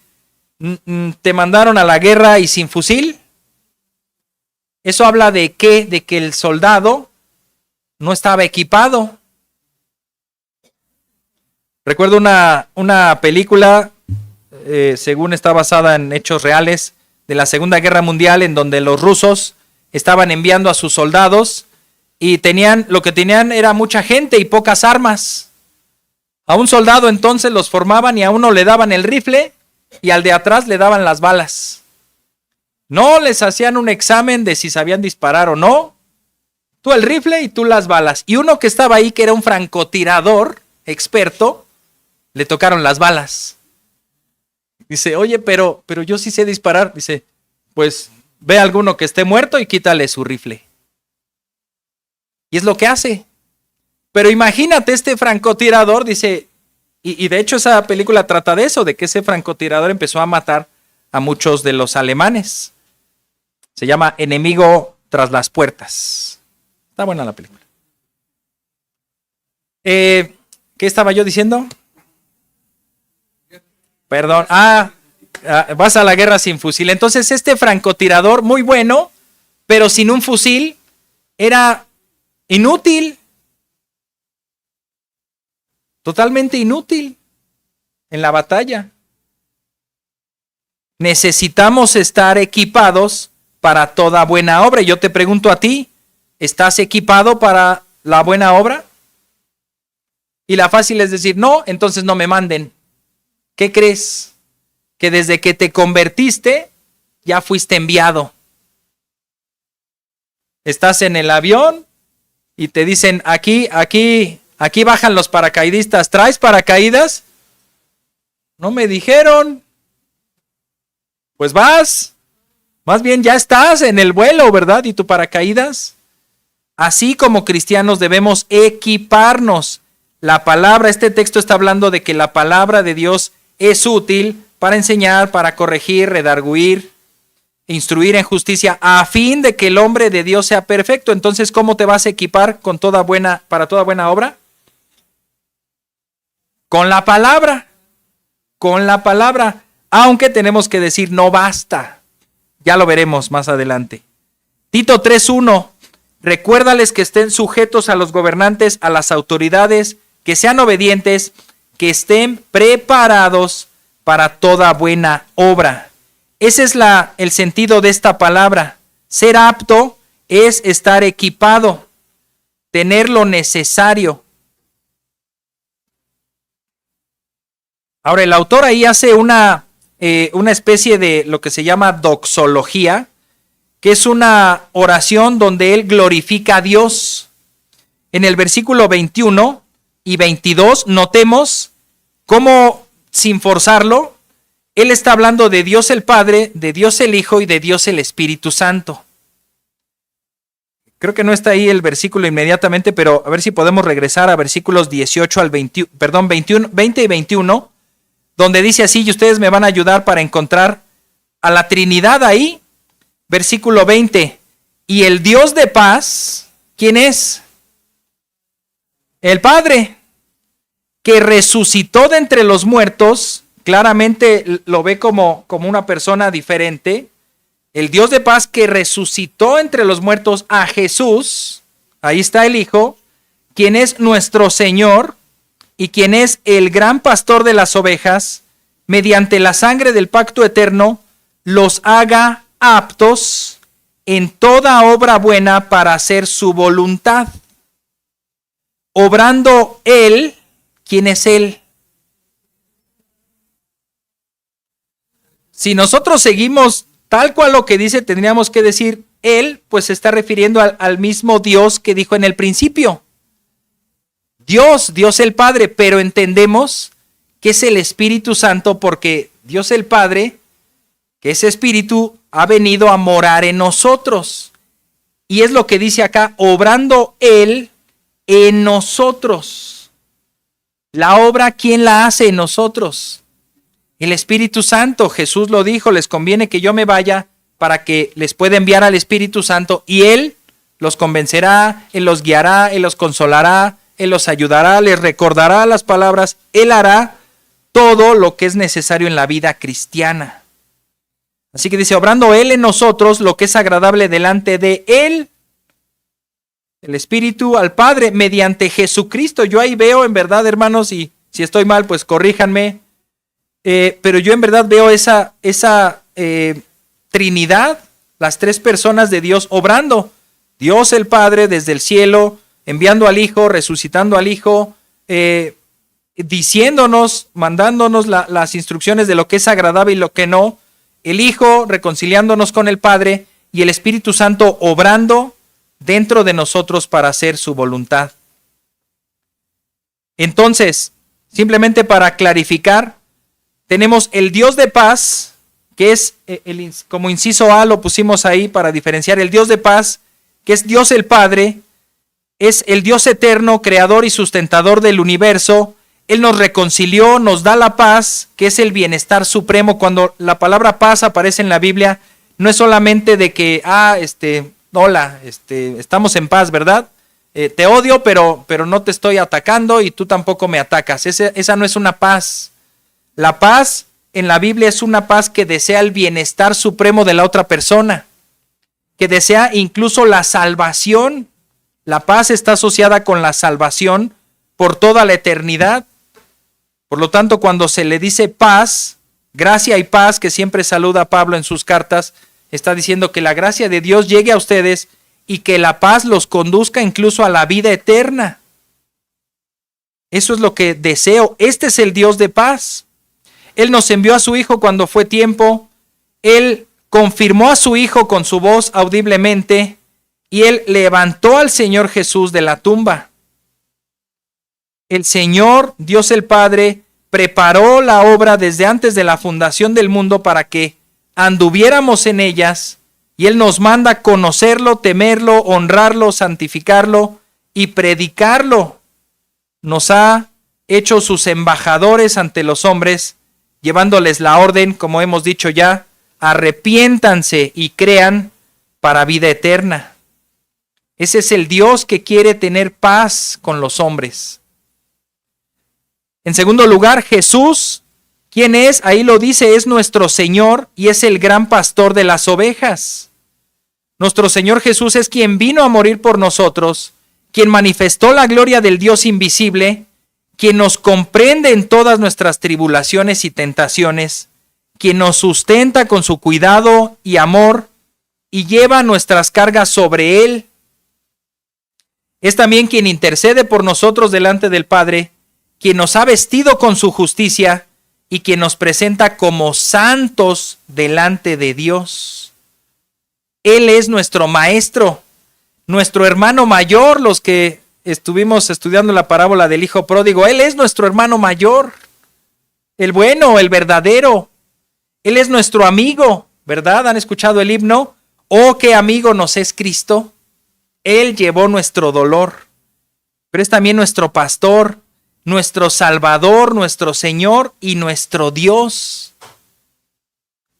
te mandaron a la guerra y sin fusil? Eso habla de qué, de que el soldado no estaba equipado. Recuerdo una película, según está basada en hechos reales, de la Segunda Guerra Mundial, en donde los rusos estaban enviando a sus soldados y lo que tenían era mucha gente y pocas armas. A un soldado entonces los formaban y a uno le daban el rifle y al de atrás le daban las balas. No les hacían un examen de si sabían disparar o no. Tú el rifle y tú las balas. Y uno que estaba ahí, que era un francotirador experto, le tocaron las balas. Dice, oye, pero yo sí sé disparar. Dice, pues ve a alguno que esté muerto y quítale su rifle. Y es lo que hace. Pero imagínate este francotirador, dice, y de hecho esa película trata de eso, de que ese francotirador empezó a matar a muchos de los alemanes. Se llama Enemigo tras las puertas. Está buena la película. ¿Qué estaba yo diciendo? Perdón. Vas a la guerra sin fusil. Entonces este francotirador, muy bueno, pero sin un fusil, era inútil. Totalmente inútil en la batalla. Necesitamos estar equipados para toda buena obra. Y yo te pregunto a ti, ¿estás equipado para la buena obra? Y la fácil es decir, no, entonces no me manden. ¿Qué crees? Que desde que te convertiste, ya fuiste enviado. Estás en el avión y te dicen, aquí bajan los paracaidistas. ¿Traes paracaídas? No me dijeron. Pues vas. Más bien ya estás en el vuelo, ¿verdad? ¿Y tu paracaídas? Así como cristianos debemos equiparnos. La palabra, este texto está hablando de que la palabra de Dios es útil para enseñar, para corregir, redarguir, instruir en justicia, a fin de que el hombre de Dios sea perfecto. Entonces, ¿cómo te vas a equipar para toda buena obra? Con la palabra. Con la palabra. Aunque tenemos que decir, no basta. Ya lo veremos más adelante. Tito 3:1. Recuérdales que estén sujetos a los gobernantes, a las autoridades, que sean obedientes, que estén preparados para toda buena obra. Ese es el sentido de esta palabra. Ser apto es estar equipado, tener lo necesario. Ahora, el autor ahí hace una especie de lo que se llama doxología, que es una oración donde él glorifica a Dios. En el versículo 21 y 22, notemos cómo, sin forzarlo, él está hablando de Dios el Padre, de Dios el Hijo y de Dios el Espíritu Santo. Creo que no está ahí el versículo inmediatamente, pero a ver si podemos regresar a versículos 18 al 20 y 21, donde dice así, y ustedes me van a ayudar para encontrar a la Trinidad ahí. Versículo 20, y el Dios de paz, ¿quién es? El Padre, que resucitó de entre los muertos, claramente lo ve como una persona diferente, El Dios de paz que resucitó entre los muertos a Jesús, ahí está el Hijo, quien es nuestro Señor y quien es el gran pastor de las ovejas, mediante la sangre del pacto eterno, los haga aptos en toda obra buena para hacer su voluntad. Obrando Él, ¿quién es Él? Si nosotros seguimos tal cual lo que dice, tendríamos que decir Él, pues se está refiriendo al mismo Dios que dijo en el principio. Dios el Padre, pero entendemos que es el Espíritu Santo porque Dios el Padre, que ese Espíritu ha venido a morar en nosotros. Y es lo que dice acá, obrando Él en nosotros. La obra, ¿quién la hace en nosotros? El Espíritu Santo. Jesús lo dijo, les conviene que yo me vaya para que les pueda enviar al Espíritu Santo y Él los convencerá, Él los guiará, Él los consolará, Él los ayudará, les recordará las palabras, Él hará todo lo que es necesario en la vida cristiana. Así que dice, obrando Él en nosotros lo que es agradable delante de Él, el Espíritu al Padre, mediante Jesucristo. Yo ahí veo en verdad, hermanos, y si estoy mal, pues corríjanme, pero yo en verdad veo esa Trinidad, las tres personas de Dios obrando. Dios el Padre desde el cielo, enviando al Hijo, resucitando al Hijo, diciéndonos, mandándonos las instrucciones de lo que es agradable y lo que no, el Hijo reconciliándonos con el Padre y el Espíritu Santo obrando dentro de nosotros para hacer su voluntad. Entonces, simplemente para clarificar, tenemos el Dios de paz, que es, como inciso A lo pusimos ahí para diferenciar, el Dios de paz, que es Dios el Padre, es el Dios eterno, creador y sustentador del universo. Él nos reconcilió, nos da la paz, que es el bienestar supremo. Cuando la palabra paz aparece en la Biblia, no es solamente de que, hola, estamos en paz, ¿verdad? Te odio, pero no te estoy atacando y tú tampoco me atacas. Esa no es una paz. La paz en la Biblia es una paz que desea el bienestar supremo de la otra persona, que desea incluso la salvación. La paz está asociada con la salvación por toda la eternidad. Por lo tanto, cuando se le dice paz, gracia y paz, que siempre saluda a Pablo en sus cartas, está diciendo que la gracia de Dios llegue a ustedes y que la paz los conduzca incluso a la vida eterna. Eso es lo que deseo. Este es el Dios de paz. Él nos envió a su Hijo cuando fue tiempo. Él confirmó a su Hijo con su voz audiblemente y Él levantó al Señor Jesús de la tumba. El Señor, Dios el Padre, preparó la obra desde antes de la fundación del mundo para que anduviéramos en ellas, y Él nos manda conocerlo, temerlo, honrarlo, santificarlo y predicarlo. Nos ha hecho sus embajadores ante los hombres, llevándoles la orden, como hemos dicho ya, arrepiéntanse y crean para vida eterna. Ese es el Dios que quiere tener paz con los hombres. En segundo lugar, Jesús, ¿quién es? Ahí lo dice, es nuestro Señor y es el gran pastor de las ovejas. Nuestro Señor Jesús es quien vino a morir por nosotros, quien manifestó la gloria del Dios invisible, quien nos comprende en todas nuestras tribulaciones y tentaciones, quien nos sustenta con su cuidado y amor y lleva nuestras cargas sobre Él. Es también quien intercede por nosotros delante del Padre, quien nos ha vestido con su justicia y quien nos presenta como santos delante de Dios. Él es nuestro maestro, nuestro hermano mayor, los que estuvimos estudiando la parábola del hijo pródigo. Él es nuestro hermano mayor, el bueno, el verdadero. Él es nuestro amigo, ¿verdad? ¿Han escuchado el himno? Oh, qué amigo nos es Cristo. Él llevó nuestro dolor, pero es también nuestro pastor, nuestro Salvador, nuestro Señor y nuestro Dios.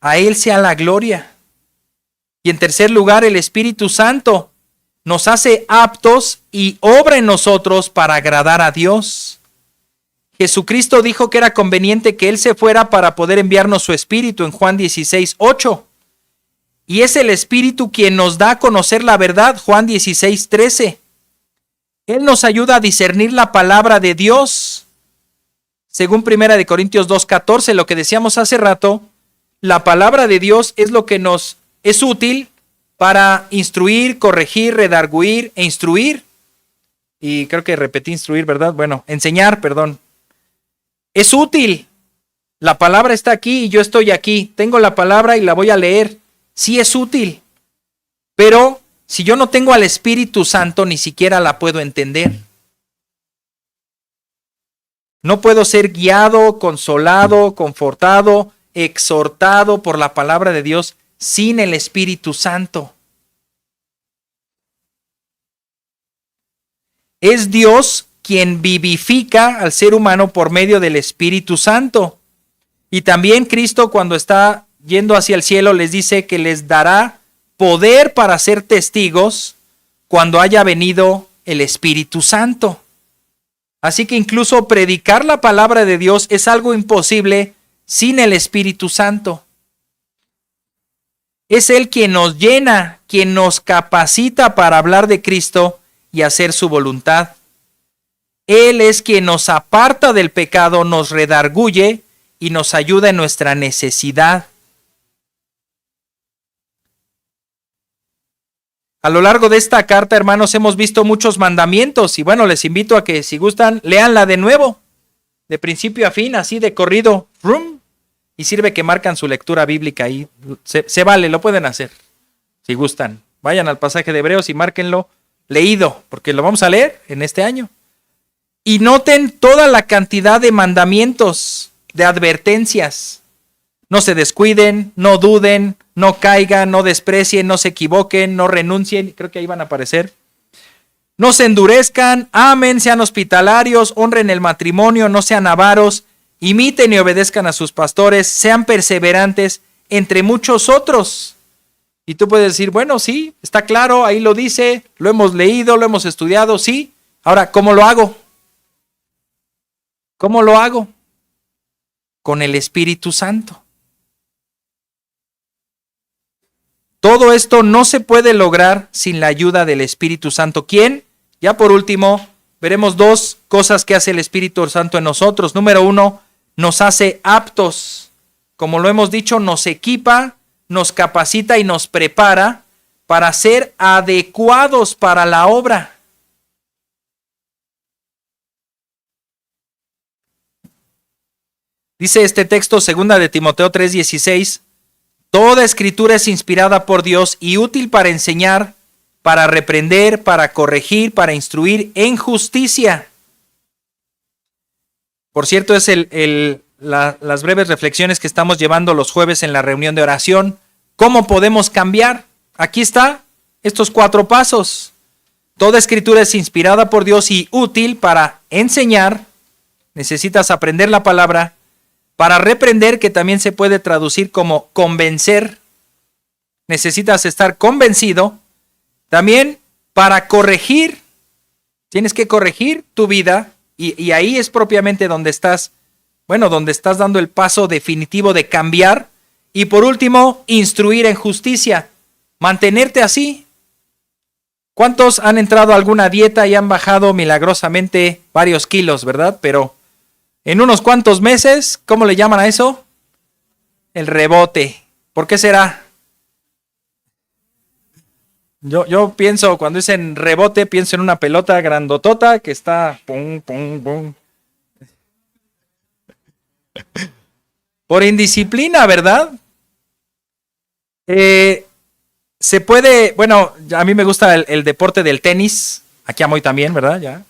A Él sea la gloria. Y en tercer lugar, el Espíritu Santo nos hace aptos y obra en nosotros para agradar a Dios. Jesucristo dijo que era conveniente que Él se fuera para poder enviarnos su Espíritu en Juan 16:8. y es el Espíritu quien nos da a conocer la verdad, Juan 16:13. Él nos ayuda a discernir la palabra de Dios. Según 1 Corintios 2:14, lo que decíamos hace rato, la palabra de Dios es lo que nos es útil para instruir, corregir, redarguir e instruir. Y creo que repetí instruir, ¿verdad? Bueno, enseñar, perdón. Es útil. La palabra está aquí y yo estoy aquí. Tengo la palabra y la voy a leer. Sí es útil. Pero si yo no tengo al Espíritu Santo, ni siquiera la puedo entender. No puedo ser guiado, consolado, confortado, exhortado por la palabra de Dios sin el Espíritu Santo. Es Dios quien vivifica al ser humano por medio del Espíritu Santo. Y también Cristo, cuando está yendo hacia el cielo, les dice que les dará poder para ser testigos cuando haya venido el Espíritu Santo. Así que incluso predicar la palabra de Dios es algo imposible sin el Espíritu Santo. Es Él quien nos llena, quien nos capacita para hablar de Cristo y hacer su voluntad. Él es quien nos aparta del pecado, nos redarguye y nos ayuda en nuestra necesidad. A lo largo de esta carta, hermanos, hemos visto muchos mandamientos y bueno, les invito a que si gustan, léanla de nuevo, de principio a fin, así de corrido, ¡rum! Y sirve que marcan su lectura bíblica ahí. Se vale, lo pueden hacer, si gustan. Vayan al pasaje de Hebreos y márquenlo leído, porque lo vamos a leer en este año. Y noten toda la cantidad de mandamientos, de advertencias. No se descuiden, no duden, no caigan, no desprecien, no se equivoquen, no renuncien. Creo que ahí van a aparecer. No se endurezcan, amen, sean hospitalarios, honren el matrimonio, no sean avaros, imiten y obedezcan a sus pastores, sean perseverantes, entre muchos otros. Y tú puedes decir, bueno, sí, está claro, ahí lo dice, lo hemos leído, lo hemos estudiado, sí. Ahora, ¿cómo lo hago? ¿Cómo lo hago? Con el Espíritu Santo. Todo esto no se puede lograr sin la ayuda del Espíritu Santo. ¿Quién? Ya por último, veremos dos cosas que hace el Espíritu Santo en nosotros. Número uno, nos hace aptos. Como lo hemos dicho, nos equipa, nos capacita y nos prepara para ser adecuados para la obra. Dice este texto, 2 de Timoteo 3:16, toda escritura es inspirada por Dios y útil para enseñar, para reprender, para corregir, para instruir en justicia. Por cierto, es las breves reflexiones que estamos llevando los jueves en la reunión de oración. ¿Cómo podemos cambiar? Aquí está, estos 4 pasos. Toda escritura es inspirada por Dios y útil para enseñar. Necesitas aprender la palabra. Para reprender, que también se puede traducir como convencer. Necesitas estar convencido. También para corregir. Tienes que corregir tu vida. Y ahí es propiamente donde estás, donde estás dando el paso definitivo de cambiar. Y por último, instruir en justicia. Mantenerte así. ¿Cuántos han entrado a alguna dieta y han bajado milagrosamente varios kilos, verdad? Pero en unos cuantos meses, ¿cómo le llaman a eso? El rebote. ¿Por qué será? Yo pienso, cuando dicen rebote, pienso en una pelota grandotota que está pum, pum, pum. Por indisciplina, ¿verdad? Se puede, a mí me gusta el deporte del tenis. Aquí a Moy también, ¿verdad? Ya.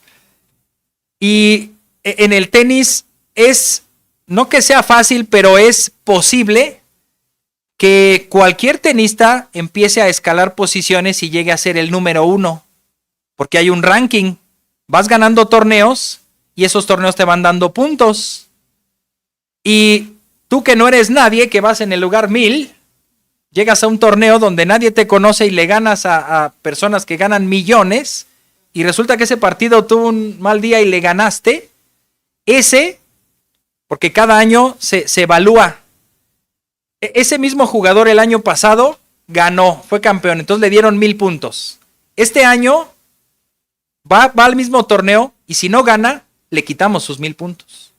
Y en el tenis es, no que sea fácil, pero es posible que cualquier tenista empiece a escalar posiciones y llegue a ser el número 1, porque hay un ranking. Vas ganando torneos y esos torneos te van dando puntos. Y tú que no eres nadie, que vas en el lugar 1000, llegas a un torneo donde nadie te conoce y le ganas a personas que ganan millones y resulta que ese partido tuvo un mal día y le ganaste. Porque cada año se evalúa. Ese mismo jugador el año pasado ganó, fue campeón, entonces le dieron 1000 puntos. Este año va al mismo torneo y si no gana, le quitamos sus 1000 puntos.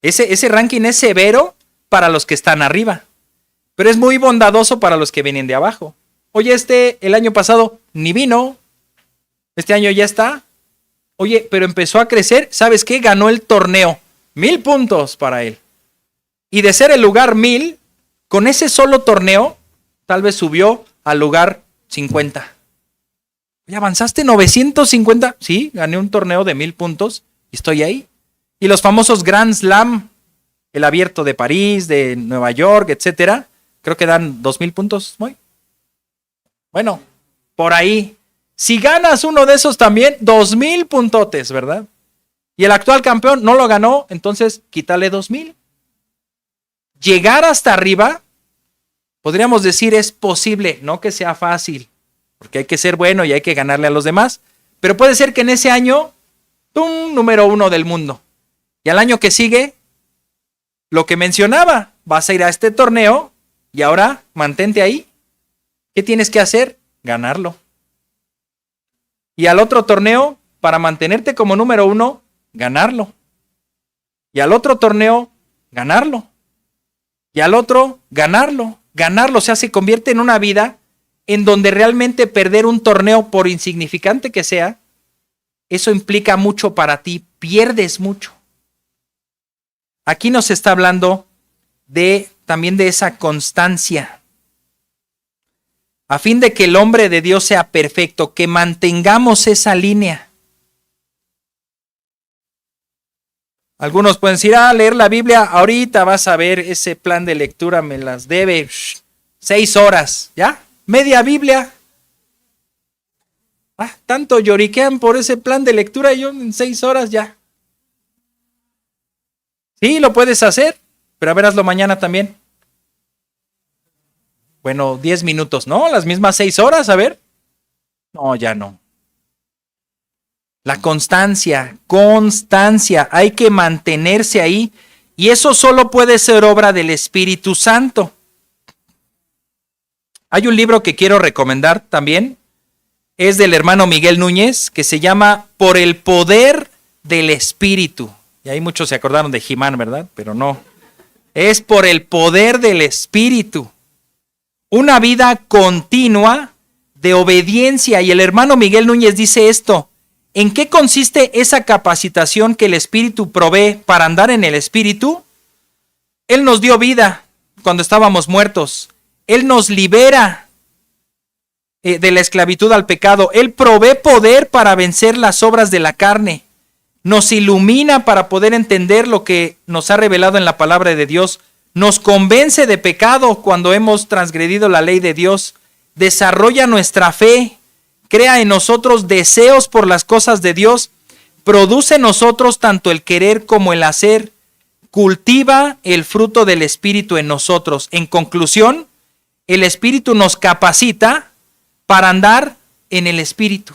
Ese ranking es severo para los que están arriba, pero es muy bondadoso para los que vienen de abajo. Oye, el año pasado ni vino, este año ya está. Oye, pero empezó a crecer, ¿sabes qué? Ganó el torneo, 1000 puntos para él. Y de ser el lugar 1000, con ese solo torneo, tal vez subió al lugar 50. ¿Ya avanzaste 950? Sí, gané un torneo de 1000 puntos y estoy ahí. Y los famosos Grand Slam, el abierto de París, de Nueva York, etcétera, creo que dan 2000 puntos. Bueno, por ahí. Si ganas uno de esos también, 2000 puntotes, ¿verdad? Y el actual campeón no lo ganó, entonces quítale 2000. Llegar hasta arriba, podríamos decir, es posible, no que sea fácil, porque hay que ser bueno y hay que ganarle a los demás, pero puede ser que en ese año, ¡tum!, número 1 del mundo. Y al año que sigue, lo que mencionaba, vas a ir a este torneo y ahora mantente ahí. ¿Qué tienes que hacer? Ganarlo. Y al otro torneo, para mantenerte como número 1, ganarlo. Y al otro torneo, ganarlo. Y al otro, ganarlo. Ganarlo, o sea, se convierte en una vida en donde realmente perder un torneo, por insignificante que sea, eso implica mucho para ti, pierdes mucho. Aquí nos está hablando también de esa constancia. A fin de que el hombre de Dios sea perfecto, que mantengamos esa línea. Algunos pueden decir, leer la Biblia, ahorita vas a ver ese plan de lectura, me las debe 6 horas, ¿ya? Media Biblia. Tanto lloriquean por ese plan de lectura, yo en 6 horas ya. Sí, lo puedes hacer, pero a ver, hazlo mañana también. Bueno, 10 minutos, ¿no? Las mismas 6 horas, a ver. No, ya no. La constancia, hay que mantenerse ahí. Y eso solo puede ser obra del Espíritu Santo. Hay un libro que quiero recomendar también. Es del hermano Miguel Núñez, que se llama Por el poder del Espíritu. Y ahí muchos se acordaron de He-Man, ¿verdad? Pero no. Es por el poder del Espíritu. Una vida continua de obediencia. Y el hermano Miguel Núñez dice esto. ¿En qué consiste esa capacitación que el Espíritu provee para andar en el Espíritu? Él nos dio vida cuando estábamos muertos. Él nos libera de la esclavitud al pecado. Él provee poder para vencer las obras de la carne. Nos ilumina para poder entender lo que nos ha revelado en la palabra de Dios. Nos convence de pecado cuando hemos transgredido la ley de Dios. Desarrolla nuestra fe. Crea en nosotros deseos por las cosas de Dios. Produce en nosotros tanto el querer como el hacer. Cultiva el fruto del Espíritu en nosotros. En conclusión, el Espíritu nos capacita para andar en el Espíritu.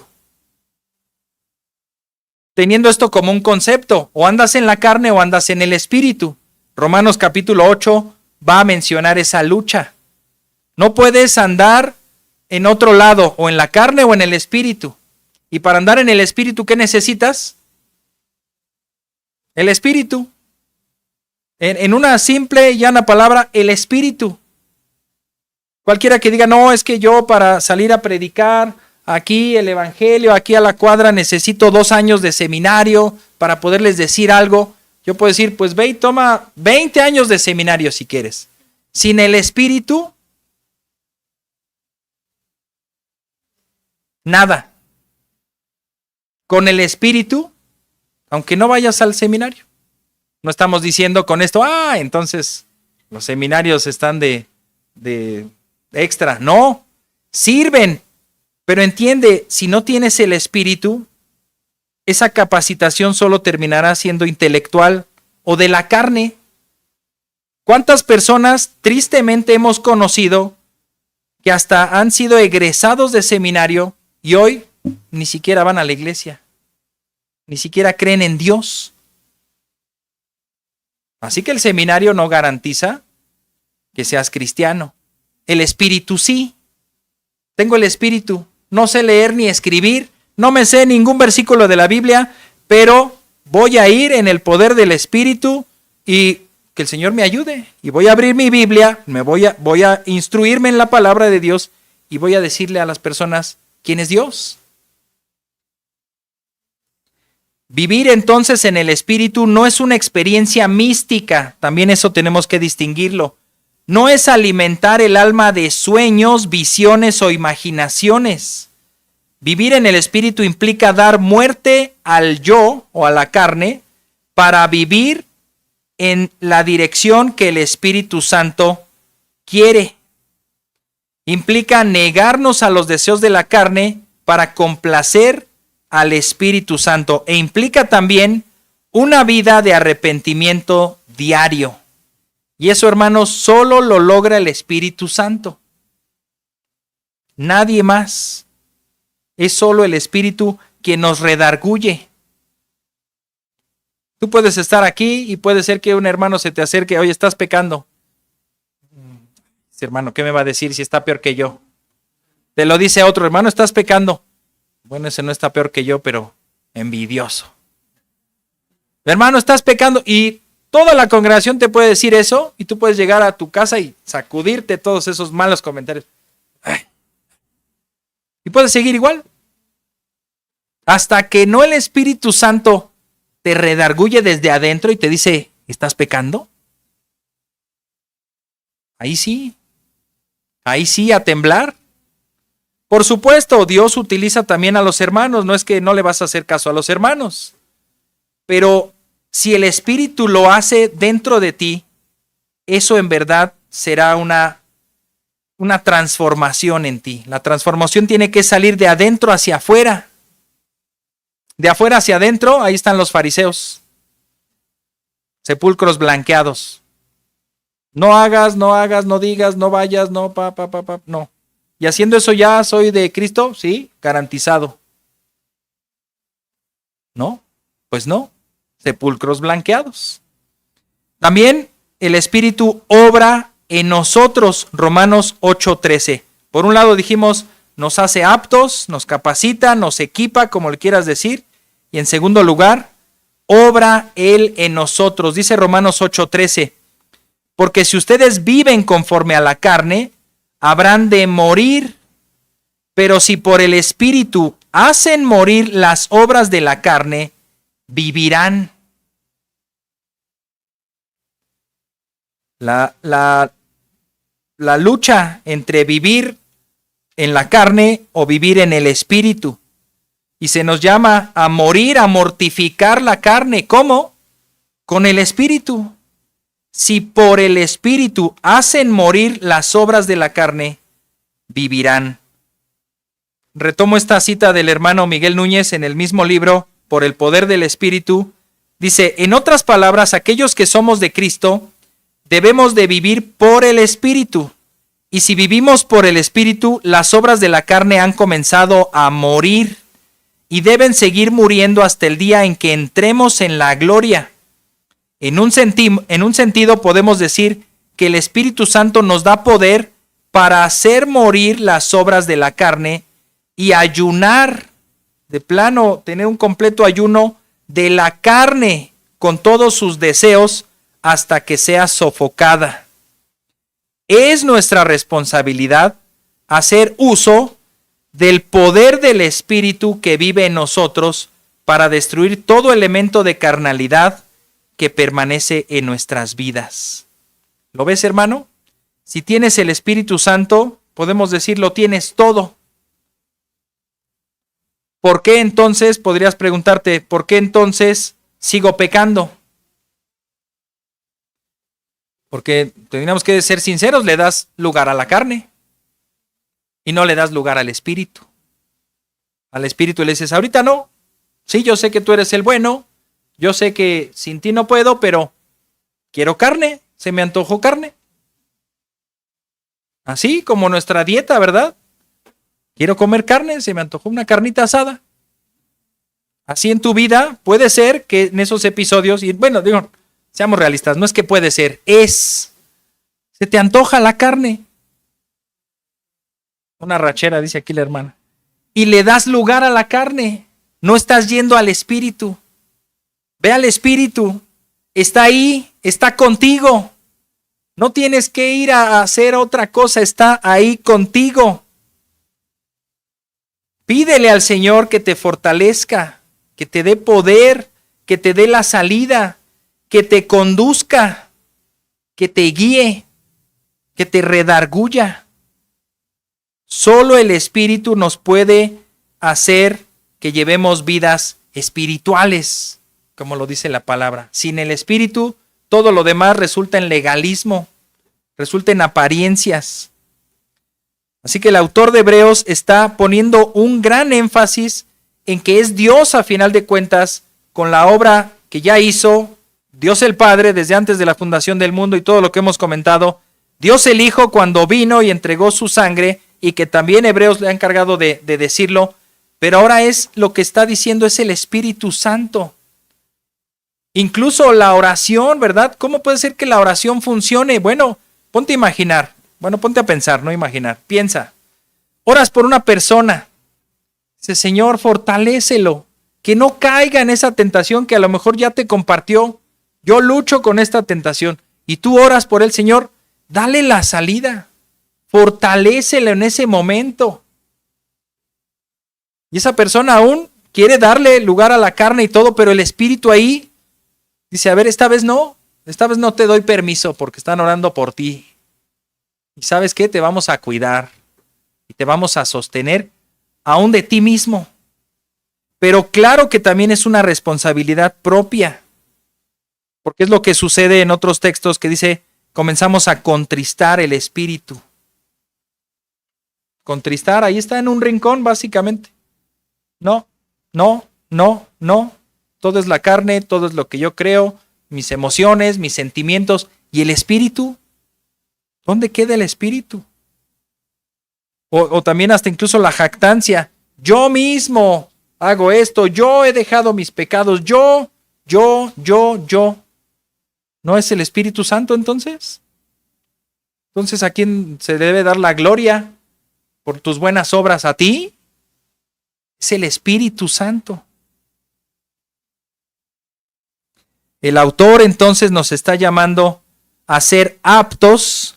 Teniendo esto como un concepto, o andas en la carne o andas en el Espíritu. Romanos capítulo 8 va a mencionar esa lucha. No puedes andar en otro lado, o en la carne o en el Espíritu. Y para andar en el Espíritu, ¿qué necesitas? El Espíritu. En una simple y llana palabra, el Espíritu. Cualquiera que diga, no, es que yo para salir a predicar aquí el Evangelio, aquí a la cuadra, necesito 2 años de seminario para poderles decir algo. Yo puedo decir, pues ve y toma 20 años de seminario si quieres. Sin el Espíritu, nada. Con el Espíritu, aunque no vayas al seminario. No estamos diciendo con esto, entonces los seminarios están de extra. No, sirven. Pero entiende, si no tienes el Espíritu, esa capacitación solo terminará siendo intelectual o de la carne. ¿Cuántas personas tristemente hemos conocido que hasta han sido egresados de seminario y hoy ni siquiera van a la iglesia? Ni siquiera creen en Dios. Así que el seminario no garantiza que seas cristiano. El espíritu sí. Tengo el espíritu. No sé leer ni escribir. No me sé ningún versículo de la Biblia, pero voy a ir en el poder del espíritu y que el Señor me ayude. Y voy a abrir mi Biblia, voy a instruirme en la palabra de Dios y voy a decirle a las personas quién es Dios. Vivir entonces en el Espíritu no es una experiencia mística, también eso tenemos que distinguirlo. No es alimentar el alma de sueños, visiones o imaginaciones. Vivir en el Espíritu implica dar muerte al yo o a la carne para vivir en la dirección que el Espíritu Santo quiere. Implica negarnos a los deseos de la carne para complacer al Espíritu Santo, e implica también una vida de arrepentimiento diario. Y eso, hermanos, solo lo logra el Espíritu Santo. Nadie más. Es solo el Espíritu quien nos redarguye. Tú puedes estar aquí y puede ser que un hermano se te acerque, oye, estás pecando. Dice, hermano, ¿qué me va a decir si está peor que yo? Te lo dice otro, hermano, estás pecando. Bueno, ese no está peor que yo, pero envidioso. Hermano, estás pecando. Y toda la congregación te puede decir eso y tú puedes llegar a tu casa y sacudirte todos esos malos comentarios. Ay. Y puedes seguir igual. Hasta que no el Espíritu Santo te redarguye desde adentro y te dice, ¿estás pecando? Ahí sí a temblar. Por supuesto, Dios utiliza también a los hermanos, no es que no le vas a hacer caso a los hermanos, pero si el Espíritu lo hace dentro de ti, eso en verdad será una transformación en ti. La transformación tiene que salir de adentro hacia afuera. De afuera hacia adentro, ahí están los fariseos, sepulcros blanqueados. No hagas, no digas, no vayas, no, no. Y haciendo eso ya soy de Cristo, sí, garantizado. ¿No? Pues no, sepulcros blanqueados. También el Espíritu obra en nosotros, Romanos 8:13. Por un lado dijimos, nos hace aptos, nos capacita, nos equipa, como le quieras decir. Y en segundo lugar, obra Él en nosotros. Dice Romanos 8:13, porque si ustedes viven conforme a la carne, habrán de morir, pero si por el Espíritu hacen morir las obras de la carne, vivirán. La lucha entre vivir en la carne o vivir en el Espíritu. Y se nos llama a morir, a mortificar la carne. ¿Cómo? Con el Espíritu. Si por el Espíritu hacen morir las obras de la carne, vivirán. Retomo esta cita del hermano Miguel Núñez en el mismo libro, Por el poder del Espíritu. Dice, en otras palabras, aquellos que somos de Cristo, debemos de vivir por el Espíritu. Y si vivimos por el Espíritu, las obras de la carne han comenzado a morir y deben seguir muriendo hasta el día en que entremos en la gloria. En un sentido podemos decir que el Espíritu Santo nos da poder para hacer morir las obras de la carne y ayunar, de plano, tener un completo ayuno de la carne con todos sus deseos hasta que sea sofocada. Es nuestra responsabilidad hacer uso del poder del Espíritu que vive en nosotros para destruir todo elemento de carnalidad que permanece en nuestras vidas. ¿Lo ves, hermano? Si tienes el Espíritu Santo, podemos decir, lo tienes todo. ¿Por qué entonces, podrías preguntarte, por qué entonces sigo pecando? Porque tendríamos que ser sinceros, le das lugar a la carne y no le das lugar al Espíritu. Al Espíritu le dices, ahorita no. Sí, yo sé que tú eres el bueno. Yo sé que sin ti no puedo, pero quiero carne, se me antojó carne. Así como nuestra dieta, ¿verdad? Quiero comer carne, se me antojó una carnita asada. Así en tu vida puede ser que en esos episodios, y bueno, digo, seamos realistas, no es que puede ser, es. Se te antoja la carne. Una rachera, dice aquí la hermana. Y le das lugar a la carne. No estás yendo al Espíritu. Ve al Espíritu. Está ahí, está contigo. No tienes que ir a hacer otra cosa, está ahí contigo. Pídele al Señor que te fortalezca, que te dé poder, que te dé la salida, que te conduzca, que te guíe, que te redarguya. Solo el Espíritu nos puede hacer que llevemos vidas espirituales, como lo dice la palabra. Sin el Espíritu, todo lo demás resulta en legalismo, resulta en apariencias. Así que el autor de Hebreos está poniendo un gran énfasis en que es Dios, a final de cuentas, con la obra que ya hizo, Dios el Padre desde antes de la fundación del mundo y todo lo que hemos comentado, Dios el Hijo cuando vino y entregó su sangre, y que también Hebreos le ha encargado de decirlo, pero ahora es lo que está diciendo es el Espíritu Santo. Incluso la oración, ¿verdad? ¿Cómo puede ser que la oración funcione? Bueno, ponte a imaginar, ponte a pensar, no imaginar, piensa. Oras por una persona, dice, Señor, fortalécelo, que no caiga en esa tentación que a lo mejor ya te compartió. Yo lucho con esta tentación y tú oras por él, Señor, dale la salida, fortalécelo en ese momento. Y esa persona aún quiere darle lugar a la carne y todo, pero el Espíritu ahí dice, a ver, esta vez no te doy permiso porque están orando por ti. Y ¿sabes qué? Te vamos a cuidar y te vamos a sostener aún de ti mismo. Pero claro que también es una responsabilidad propia, porque es lo que sucede en otros textos que dice, comenzamos a contristar el Espíritu. Contristar, ahí está en un rincón básicamente. No. Todo es la carne, todo es lo que yo creo, mis emociones, mis sentimientos. ¿Y el Espíritu? ¿Dónde queda el Espíritu? O también hasta incluso la jactancia. Yo mismo hago esto, yo he dejado mis pecados, yo. ¿No es el Espíritu Santo entonces? Entonces, ¿a quién se debe dar la gloria por tus buenas obras? ¿A ti? Es el Espíritu Santo. El autor entonces nos está llamando a ser aptos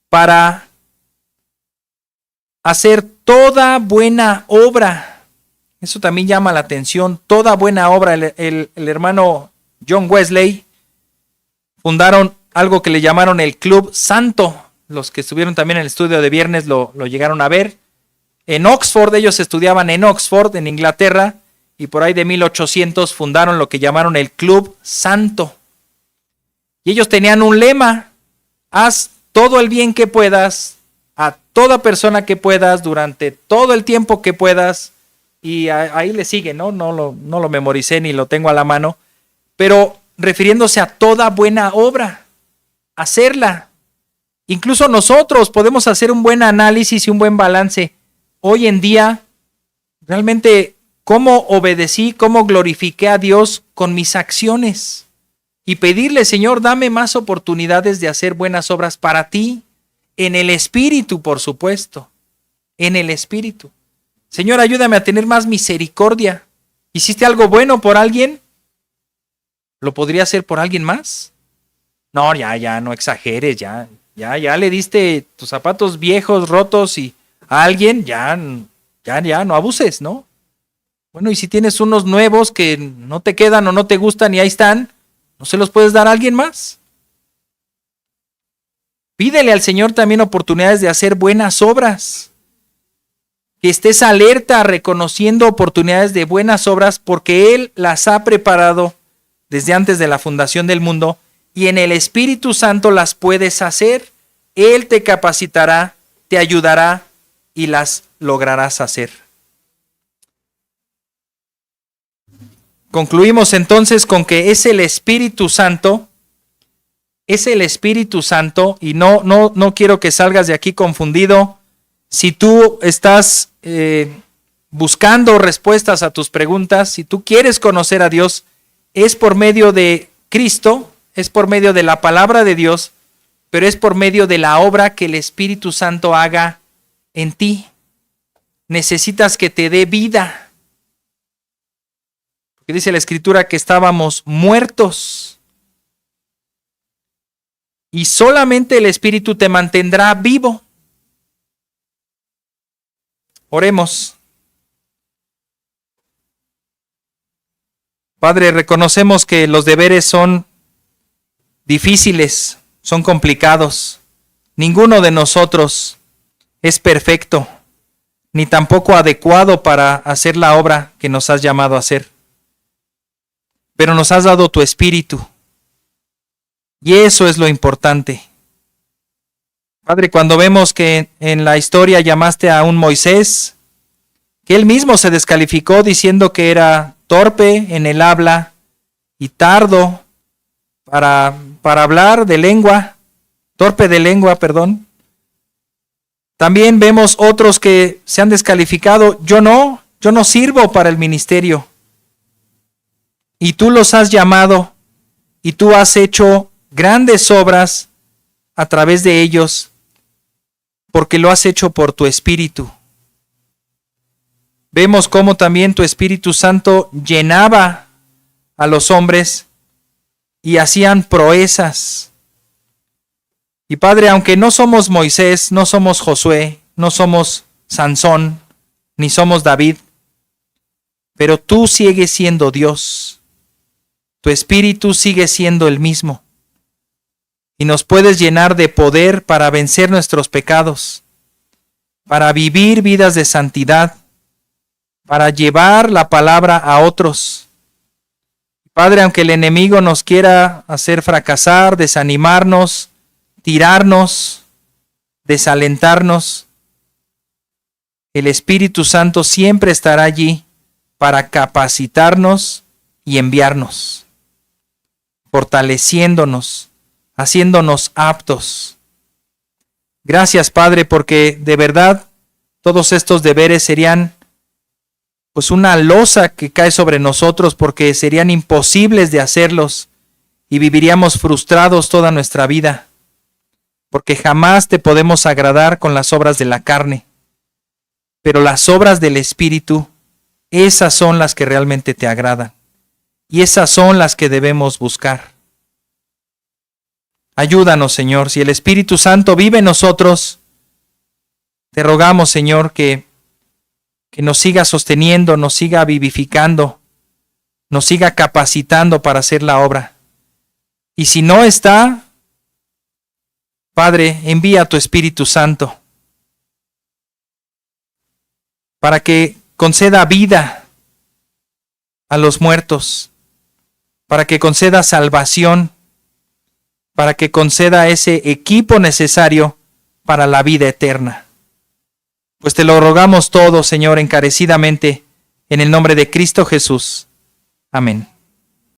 para hacer toda buena obra. Eso también llama la atención, toda buena obra. El hermano John Wesley fundaron algo que le llamaron el Club Santo. Los que estuvieron también en el estudio de viernes lo llegaron a ver. En Oxford, ellos estudiaban en Oxford, en Inglaterra, y por ahí de 1800 fundaron lo que llamaron el Club Santo. Y ellos tenían un lema: haz todo el bien que puedas, a toda persona que puedas, durante todo el tiempo que puedas. Y ahí le sigue, ¿no? No lo memoricé ni lo tengo a la mano, pero refiriéndose a toda buena obra, hacerla. Incluso nosotros podemos hacer un buen análisis y un buen balance. Hoy en día, realmente, ¿cómo obedecí, cómo glorifiqué a Dios con mis acciones? Y pedirle, Señor, dame más oportunidades de hacer buenas obras para ti, en el Espíritu, por supuesto, en el Espíritu. Señor, ayúdame a tener más misericordia. ¿Hiciste algo bueno por alguien? ¿Lo podría hacer por alguien más? No, ya, no exageres, ya le diste tus zapatos viejos, rotos y a alguien, ya, no abuses, ¿no? Bueno, y si tienes unos nuevos que no te quedan o no te gustan y ahí están, ¿no se los puedes dar a alguien más? Pídele al Señor también oportunidades de hacer buenas obras. Que estés alerta reconociendo oportunidades de buenas obras porque Él las ha preparado desde antes de la fundación del mundo y en el Espíritu Santo las puedes hacer. Él te capacitará, te ayudará y las lograrás hacer. Concluimos entonces con que es el Espíritu Santo, y no quiero que salgas de aquí confundido. Si tú estás buscando respuestas a tus preguntas, si tú quieres conocer a Dios, es por medio de Cristo, es por medio de la palabra de Dios, pero es por medio de la obra que el Espíritu Santo haga en ti. Necesitas que te dé vida. Porque dice la Escritura que estábamos muertos. Y solamente el Espíritu te mantendrá vivo. Oremos. Padre, reconocemos que los deberes son difíciles, son complicados. Ninguno de nosotros es perfecto, ni tampoco adecuado para hacer la obra que nos has llamado a hacer. Pero nos has dado tu Espíritu, y eso es lo importante. Padre, cuando vemos que en la historia llamaste a un Moisés, que él mismo se descalificó diciendo que era torpe en el habla y tardo para hablar de lengua, torpe de lengua, perdón. También vemos otros que se han descalificado. Yo no sirvo para el ministerio. Y tú los has llamado y tú has hecho grandes obras a través de ellos, porque lo has hecho por tu Espíritu. Vemos cómo también tu Espíritu Santo llenaba a los hombres y hacían proezas. Y Padre, aunque no somos Moisés, no somos Josué, no somos Sansón, ni somos David, pero tú sigues siendo Dios. Tu Espíritu sigue siendo el mismo. Y nos puedes llenar de poder para vencer nuestros pecados, para vivir vidas de santidad, para llevar la palabra a otros. Padre, aunque el enemigo nos quiera hacer fracasar, desanimarnos, tirarnos, desalentarnos, el Espíritu Santo siempre estará allí para capacitarnos y enviarnos, fortaleciéndonos, haciéndonos aptos. Gracias, Padre, porque de verdad todos estos deberes serían pues una losa que cae sobre nosotros, porque serían imposibles de hacerlos y viviríamos frustrados toda nuestra vida, porque jamás te podemos agradar con las obras de la carne. Pero las obras del Espíritu, esas son las que realmente te agradan, y esas son las que debemos buscar. Ayúdanos, Señor, si el Espíritu Santo vive en nosotros, te rogamos, Señor, que nos siga sosteniendo, nos siga vivificando, nos siga capacitando para hacer la obra. Y si no está, Padre, envía a tu Espíritu Santo para que conceda vida a los muertos, para que conceda salvación, para que conceda ese equipo necesario para la vida eterna. Pues te lo rogamos todo, Señor, encarecidamente, en el nombre de Cristo Jesús. Amén.